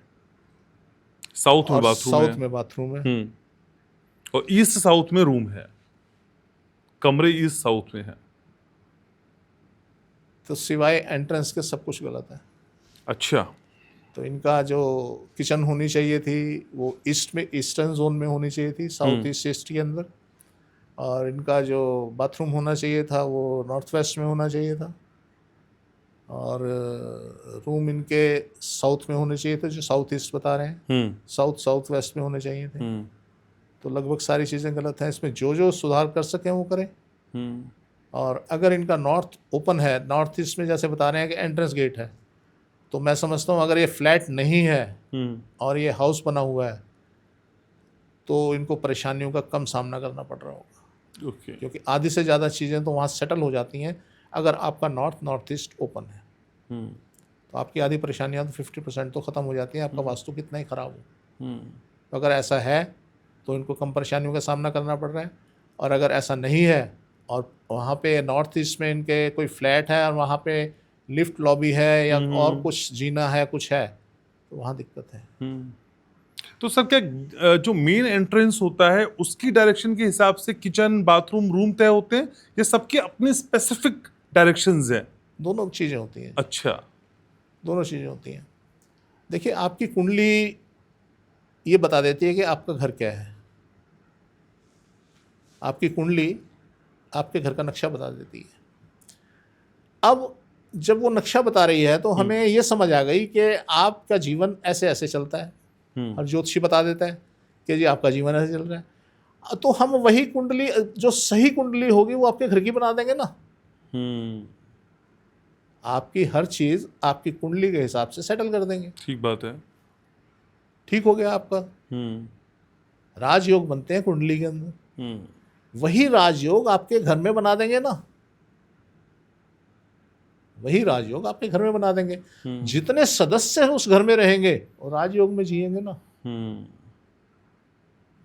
साउथ में बाथरूम है, साउथ में बाथरूम है, और ईस्ट साउथ में रूम है, कमरे ईस्ट साउथ में है। तो सिवाय एंट्रेंस के सब कुछ गलत है। अच्छा। तो इनका जो किचन होनी चाहिए थी वो ईस्ट में, ईस्टर्न जोन में होनी चाहिए थी, साउथ ईस्ट के अंदर। और इनका जो बाथरूम होना चाहिए था वो नॉर्थ वेस्ट में होना चाहिए था। और रूम इनके साउथ में होने चाहिए थे, जो साउथ ईस्ट बता रहे हैं, साउथ वेस्ट में होने चाहिए थे। तो लगभग सारी चीज़ें गलत हैं। इसमें जो जो सुधार कर सकें वो करें। और अगर इनका नॉर्थ ओपन है, नॉर्थ ईस्ट में जैसे बता रहे हैं कि एंट्रेंस गेट है, तो मैं समझता हूँ अगर ये फ्लैट नहीं है और ये हाउस बना हुआ है तो इनको परेशानियों का कम सामना करना पड़ रहा होगा। क्योंकि आधी से ज़्यादा चीज़ें तो वहाँ सेटल हो जाती हैं अगर आपका नॉर्थ ईस्ट ओपन है। तो आपकी आधी परेशानियाँ तो 50% तो ख़त्म हो जाती हैं, आपका वास्तु कितना ही ख़राब हो। तो अगर ऐसा है तो इनको कम परेशानियों का सामना करना पड़ रहा है। और अगर ऐसा नहीं है और वहाँ पे नॉर्थ ईस्ट में इनके कोई फ्लैट है और वहाँ पे लिफ्ट लॉबी है या और कुछ जीना है, कुछ है, तो वहाँ दिक्कत है। तो सर क्या जो मेन एंट्रेंस होता है उसकी डायरेक्शन के हिसाब से किचन बाथरूम रूम तय होते हैं, या सबके अपने स्पेसिफिक डायरेक्शंस हैं? दोनों चीज़ें होती हैं। अच्छा। दोनों चीज़ें होती हैं। देखिए, आपकी कुंडली ये बता देती है कि आपका घर क्या है। आपकी कुंडली आपके घर का नक्शा बता देती है। अब जब वो नक्शा बता रही है तो हमें ये समझ आ गई कि आपका जीवन ऐसे ऐसे चलता है। और ज्योतिषी बता देता है कि जी आपका जीवन ऐसे चल रहा है। तो हम वही कुंडली, जो सही कुंडली होगी वो आपके घर की बना देंगे ना। आपकी हर चीज़ आपकी कुंडली के हिसाब से सेटल कर देंगे। ठीक बात है। ठीक हो गया आपका। राजयोग बनते हैं कुंडली के अंदर, वही राजयोग आपके घर में बना देंगे ना। वही राजयोग आपके घर में बना देंगे। जितने सदस्य उस घर में रहेंगे वो राजयोग में जिएंगे ना।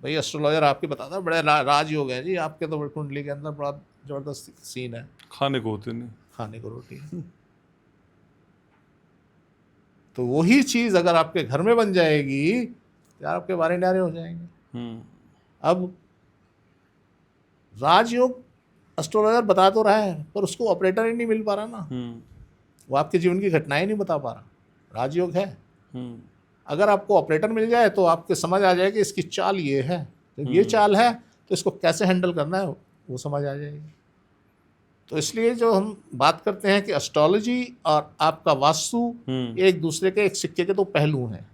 भाई एस्ट्रोलॉजर आपके बताता है बड़े राजयोग है जी आपके, तो कुंडली के अंदर बड़ा जबरदस्त सीन है। खाने को होते नहीं, खाने को रोटी है। तो वही चीज अगर आपके घर में बन जाएगी यार, आपके बारे न्यारे हो जाएंगे। अब राजयोग एस्ट्रोलॉजर बता तो रहा है पर उसको ऑपरेटर ही नहीं मिल पा रहा ना। वो आपके जीवन की घटनाएं नहीं बता पा रहा। राजयोग है। अगर आपको ऑपरेटर मिल जाए तो आपके समझ आ जाए कि इसकी चाल ये है, तो ये चाल है तो इसको कैसे हैंडल करना है वो समझ आ जाएगी। तो इसलिए जो हम बात करते हैं कि एस्ट्रोलॉजी और आपका वास्तु एक दूसरे के, एक सिक्के के दो पहलू हैं,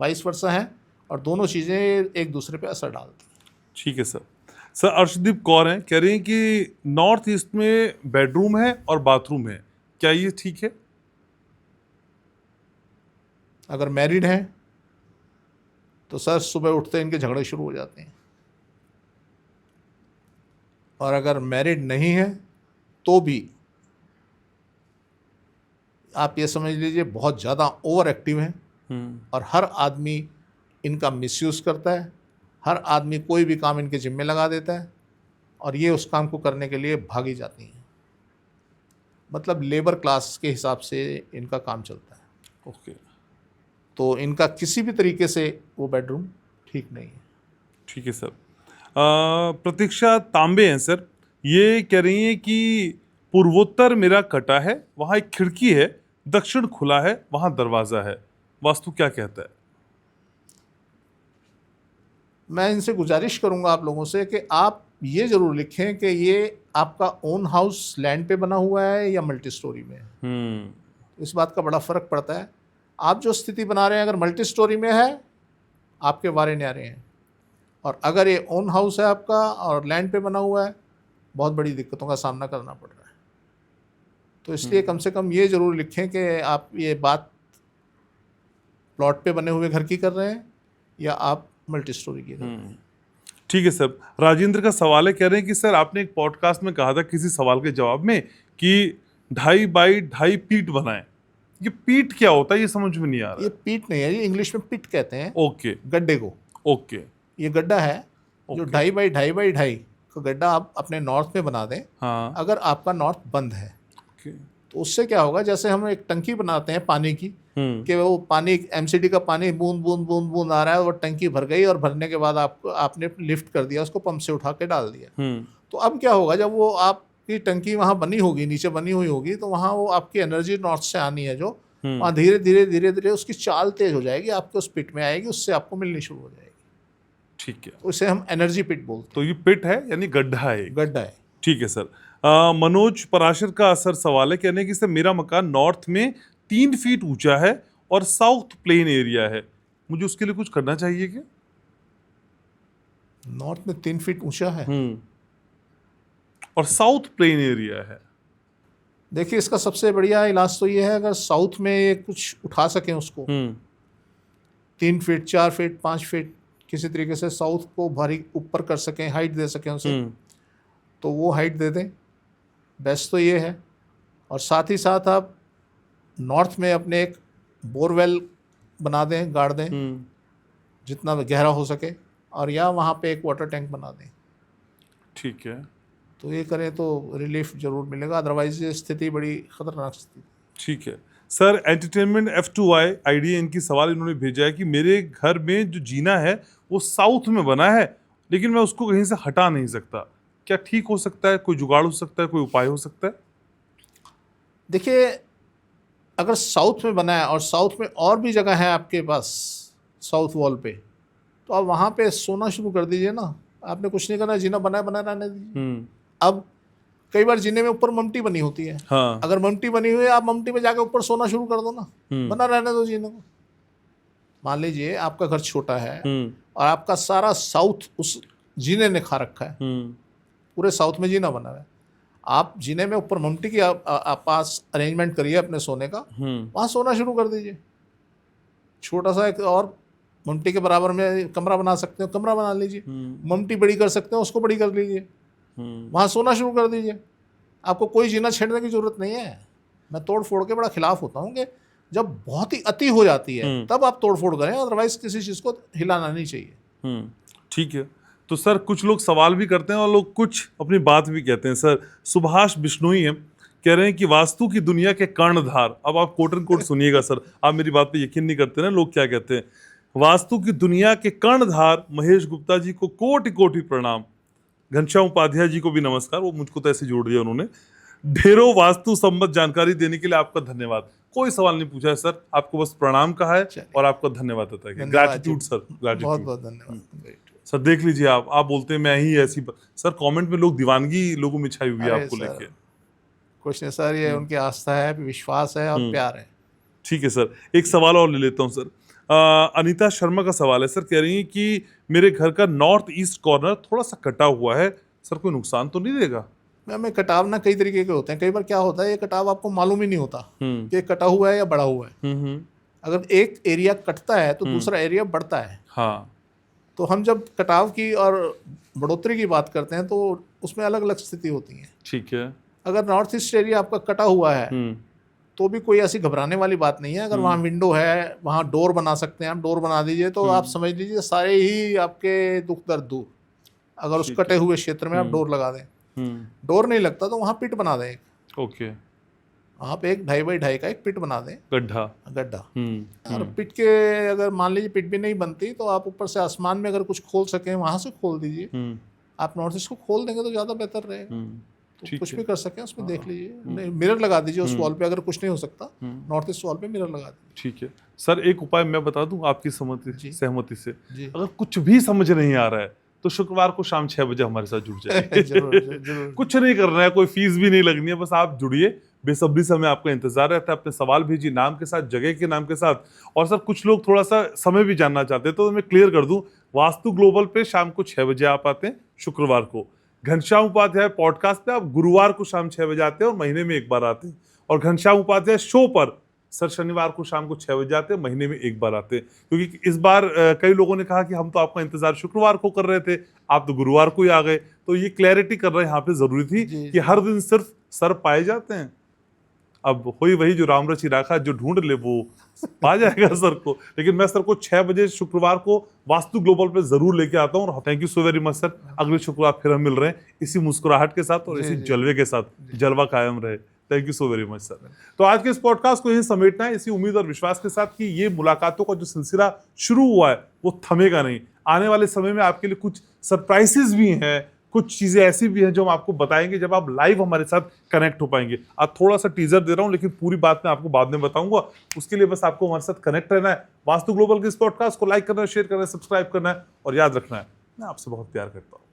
वाइस वर्सा हैं, और दोनों चीज़ें एक दूसरे पे असर डालती हैं। ठीक है सर। सर अर्शदीप कौर हैं, कह रहे हैं कि नॉर्थ ईस्ट में बेडरूम है और बाथरूम है, क्या ये ठीक है? अगर मैरिड हैं तो सर सुबह उठते इनके झगड़े शुरू हो जाते हैं, और अगर मैरिड नहीं है तो भी आप ये समझ लीजिए बहुत ज़्यादा ओवर एक्टिव हैं। और हर आदमी इनका मिसयूज़ करता है। हर आदमी कोई भी काम इनके जिम्मे लगा देता है और ये उस काम को करने के लिए भागी जाती हैं। मतलब लेबर क्लास के हिसाब से इनका काम चलता है। ओके। तो इनका किसी भी तरीके से वो बेडरूम ठीक नहीं है। ठीक है सर। प्रतीक्षा तांबे हैं सर, ये कह रही हैं कि पूर्वोत्तर मेरा कटा है, वहाँ एक खिड़की है, दक्षिण खुला है, वहाँ दरवाज़ा है, वास्तु क्या कहता है? मैं इनसे गुजारिश करूंगा आप लोगों से कि आप ये ज़रूर लिखें कि ये आपका ओन हाउस लैंड पे बना हुआ है या मल्टी स्टोरी में है। इस बात का बड़ा फ़र्क पड़ता है। आप जो स्थिति बना रहे हैं अगर मल्टी स्टोरी में है आपके वारे न्यारे हैं, और अगर ये ओन हाउस है आपका और लैंड पे बना हुआ है बहुत बड़ी दिक्कतों का सामना करना पड़ रहा है। तो इसलिए कम से कम ये ज़रूर लिखें कि आप ये बात प्लॉट पे बने हुए घर की कर रहे हैं या आप मल्टी स्टोरी की कर रहे हैं। ठीक है सर। राजेंद्र का सवाल है, कह रहे हैं कि सर आपने एक पॉडकास्ट में कहा था किसी सवाल के जवाब में कि 2.5 बाई 2.5 पीठ बनाएं। ये पीठ क्या होता है ये समझ में नहीं आ रहा। ये पीठ नहीं है, ये इंग्लिश में पिट कहते हैं। ओके। गड्ढे को। ओके। ये गड्ढा है जो 2.5 बाई 2.5 बाई 2.5 का गड्ढा आप अपने नॉर्थ में बना दें। हाँ। अगर आपका नॉर्थ बंद है तो उससे क्या होगा, जैसे हम एक टंकी बनाते हैं पानी की, कि वो पानी एमसीडी का पानी बूंद बूंद बूंद बूंद आ रहा है, वो टंकी भर गई और भरने के बाद आपने लिफ्ट कर दिया उसको, पंप से उठा के डाल दिया। तो अब क्या होगा, जब वो आपकी टंकी वहाँ बनी होगी, नीचे बनी हुई होगी, तो वहाँ वो आपकी एनर्जी नॉर्थ से आनी है जो वहाँ धीरे धीरे धीरे धीरे उसकी चाल तेज हो जाएगी, आपके उस पिट में आएगी, उससे आपको मिलनी शुरू हो जाएगी। ठीक है। तो इसे हम एनर्जी पिट बोलते हैं। तो ये पिट है यानी गड्ढा है। गड्ढा है। ठीक है सर। मनोज पराशर का असर सवाल है, कहने की सर मेरा मकान नॉर्थ में 3 फीट ऊंचा है और साउथ प्लेन एरिया है, मुझे उसके लिए कुछ करना चाहिए क्या? नॉर्थ में 3 फीट ऊंचा है और साउथ प्लेन एरिया है। देखिए इसका सबसे बढ़िया इलाज तो ये है, अगर साउथ में ये कुछ उठा सकें उसको 3 फीट 4 फीट 5 फीट किसी तरीके से साउथ को भारी ऊपर कर सकें, हाइट दे सकें उसे, तो वो हाइट दे दें। बेस्ट तो ये है। और साथ ही साथ आप नॉर्थ में अपने एक बोरवेल बना दें, गाड़ दें जितना गहरा हो सके, और या वहाँ पे एक वाटर टैंक बना दें। ठीक है। तो ये करें तो रिलीफ जरूर मिलेगा, अदरवाइज ये स्थिति बड़ी खतरनाक स्थिति। ठीक है सर। एंटरटेनमेंट F2Y आइडिया इनकी सवाल इन्होंने भेजा है कि मेरे घर में जो जीना है वो साउथ में बना है, लेकिन मैं उसको कहीं से हटा नहीं सकता, क्या ठीक हो सकता है? कोई जुगाड़ हो सकता है, कोई उपाय हो सकता है? देखिए अगर साउथ में बना है और साउथ में और भी जगह है आपके पास साउथ वॉल पे, तो आप वहाँ पे सोना शुरू कर दीजिए ना। आपने कुछ नहीं करना, जीना बना रहने दीजिए। अब कई बार जीने में ऊपर ममटी बनी होती है। हाँ। अगर ममटी बनी हुई है, आप ममटी में जाकर ऊपर सोना शुरू कर दो ना, बना रहने दो जीने को। मान लीजिए आपका घर छोटा है और आपका सारा साउथ उस जीने ने खा रखा है, पूरे साउथ में जीना बना है। आप जीने में ऊपर ममटी की आप पास अरेंजमेंट करिए अपने सोने का, वहाँ सोना शुरू कर दीजिए। छोटा सा एक और ममटी के बराबर में कमरा बना सकते हो, कमरा बना लीजिए। ममटी बड़ी कर सकते हो, उसको बड़ी कर लीजिए, वहाँ सोना शुरू कर दीजिए। आपको कोई जीना छेड़ने की जरूरत नहीं है। मैं तोड़ फोड़ के बड़ा खिलाफ होता हूँ कि जब बहुत ही अति हो जाती है तब आप तोड़ फोड़ करें, अदरवाइज किसी चीज़ को हिलाना नहीं चाहिए। ठीक है। तो सर कुछ लोग सवाल भी करते हैं और लोग कुछ अपनी बात भी कहते हैं। सर सुभाष बिश्नोई हैं, कह रहे हैं कि वास्तु की दुनिया के कर्णधार, अब आप कोट एंड कोट सुनिएगा सर, आप मेरी बात पे यकीन नहीं करते ना, लोग क्या कहते हैं। वास्तु की दुनिया के कर्णधार महेश गुप्ता जी को कोटि कोटि प्रणाम, घनश्याम उपाध्याय जी को भी नमस्कार, वो मुझको तो ऐसे जोड़ दिया उन्होंने, ढेरों वास्तु संबंध जानकारी देने के लिए आपका धन्यवाद। कोई सवाल नहीं पूछा है सर, आपको बस प्रणाम कहा है और आपका धन्यवाद देता है। ग्रैटिट्यूड सर, ग्रैटिट्यूड, बहुत बहुत धन्यवाद सर। देख लीजिए आप बोलते हैं मैं ही ऐसी सर, कमेंट में लोग दीवानगी लोगों में छाई हुई है आपको लेके। कुछ नहीं सर, ये उनकी आस्था है, विश्वास है और प्यार है। ठीक है सर, एक सवाल और ले लेता हूँ सर। अनीता शर्मा का सवाल है सर, कह रही है कि मेरे घर का नॉर्थ ईस्ट कॉर्नर थोड़ा सा कटा हुआ है सर, कोई नुकसान तो नहीं देगा? मैं कटाव ना कई तरीके के होते हैं। कई बार क्या होता है, ये कटाव आपको मालूम ही नहीं होता कि कटा हुआ है या बड़ा हुआ है। अगर एक एरिया कटता है तो दूसरा एरिया बढ़ता है। हाँ। तो हम जब कटाव की और बढ़ोतरी की बात करते हैं तो उसमें अलग अलग स्थिति होती है। ठीक है। अगर नॉर्थ ईस्ट एरिया आपका कटा हुआ है तो भी कोई ऐसी घबराने वाली बात नहीं है। अगर वहाँ विंडो है, वहाँ डोर बना सकते हैं, आप डोर बना दीजिए तो आप समझ लीजिए सारे ही आपके दुख दर्द दूर। अगर उस कटे हुए क्षेत्र में आप डोर लगा दें, डोर नहीं लगता तो वहाँ पिट बना दें। ओके। वहाँ पे एक 2.5 बाई 2.5 का एक पिट बना दें, गड्ढा। और पिट के अगर मान लीजिए पिट भी नहीं बनती तो आप ऊपर से आसमान में अगर कुछ खोल सकें वहाँ से खोल दीजिए। आप नॉर्थ ईस्ट को खोल देंगे तो ज़्यादा बेहतर रहेगा। तो कुछ भी कर सकें उसमें देख लीजिए। मिरर लगा दीजिए उस वॉल पे, अगर कुछ नहीं हो सकता नॉर्थ ईस्ट वॉल पे मिरर लगा दीजिए। ठीक है सर, एक उपाय मैं बता दूं आपकी सहमति से। अगर कुछ भी समझ नहीं आ रहा है तो शुक्रवार को शाम 6 बजे हमारे साथ जुड़ जाए। जरूर। कुछ नहीं करना है, कोई फीस भी नहीं लगनी है, बस आप जुड़िए। बेसब्री से हमें आपका इंतजार रहता है। अपने सवाल भेजिए नाम के साथ, जगह के नाम के साथ। और सर कुछ लोग थोड़ा सा समय भी जानना चाहते हैं तो मैं क्लियर कर दूं, वास्तु ग्लोबल पे शाम को 6 बजे आप आते हैं शुक्रवार को। घनश्याम उपाध्याय पॉडकास्ट पे आप गुरुवार को शाम 6 बजे आते हैं और महीने में एक बार आते हैं। और घनश्याम उपाध्याय शो पर सर शनिवार को शाम को 6 बजे आते हैं, महीने में एक बार आते हैं। क्योंकि इस बार कई लोगों ने कहा कि हम तो आपका इंतजार शुक्रवार को कर रहे थे, आप तो गुरुवार को ही आ गए। तो ये क्लैरिटी कर रहे हैं यहाँ पे जरूरी थी कि हर दिन सिर्फ सर पाए जाते हैं। अब वही जो राम रची राखा, जो ढूंढ ले वो पा जाएगा सर को। लेकिन मैं सर को 6 बजे शुक्रवार को वास्तु ग्लोबल पे जरूर लेके आता हूँ। और thank you so very much sir. अगले शुक्रवार फिर हम मिल रहे हैं इसी मुस्कुराहट के साथ और इसी जलवे के साथ। जलवा कायम रहे। Thank you so very much sir. तो आज के इस पॉडकास्ट को यही समेटना है, इसी उम्मीद और विश्वास के साथ कि ये मुलाकातों का जो सिलसिला शुरू हुआ है वो थमेगा नहीं। आने वाले समय में आपके लिए कुछ सरप्राइजेस भी हैं, कुछ चीजें ऐसी भी हैं जो हम आपको बताएंगे जब आप लाइव हमारे साथ कनेक्ट हो पाएंगे। आज थोड़ा सा टीजर दे रहा हूं लेकिन पूरी बात मैं आपको बाद में बताऊंगा। उसके लिए बस आपको हमारे साथ कनेक्ट रहना है। वास्तु ग्लोबल के इस पॉडकास्ट को लाइक करना है, शेयर करना है, सब्सक्राइब करना है और याद रखना है मैं आपसे बहुत प्यार करता हूं।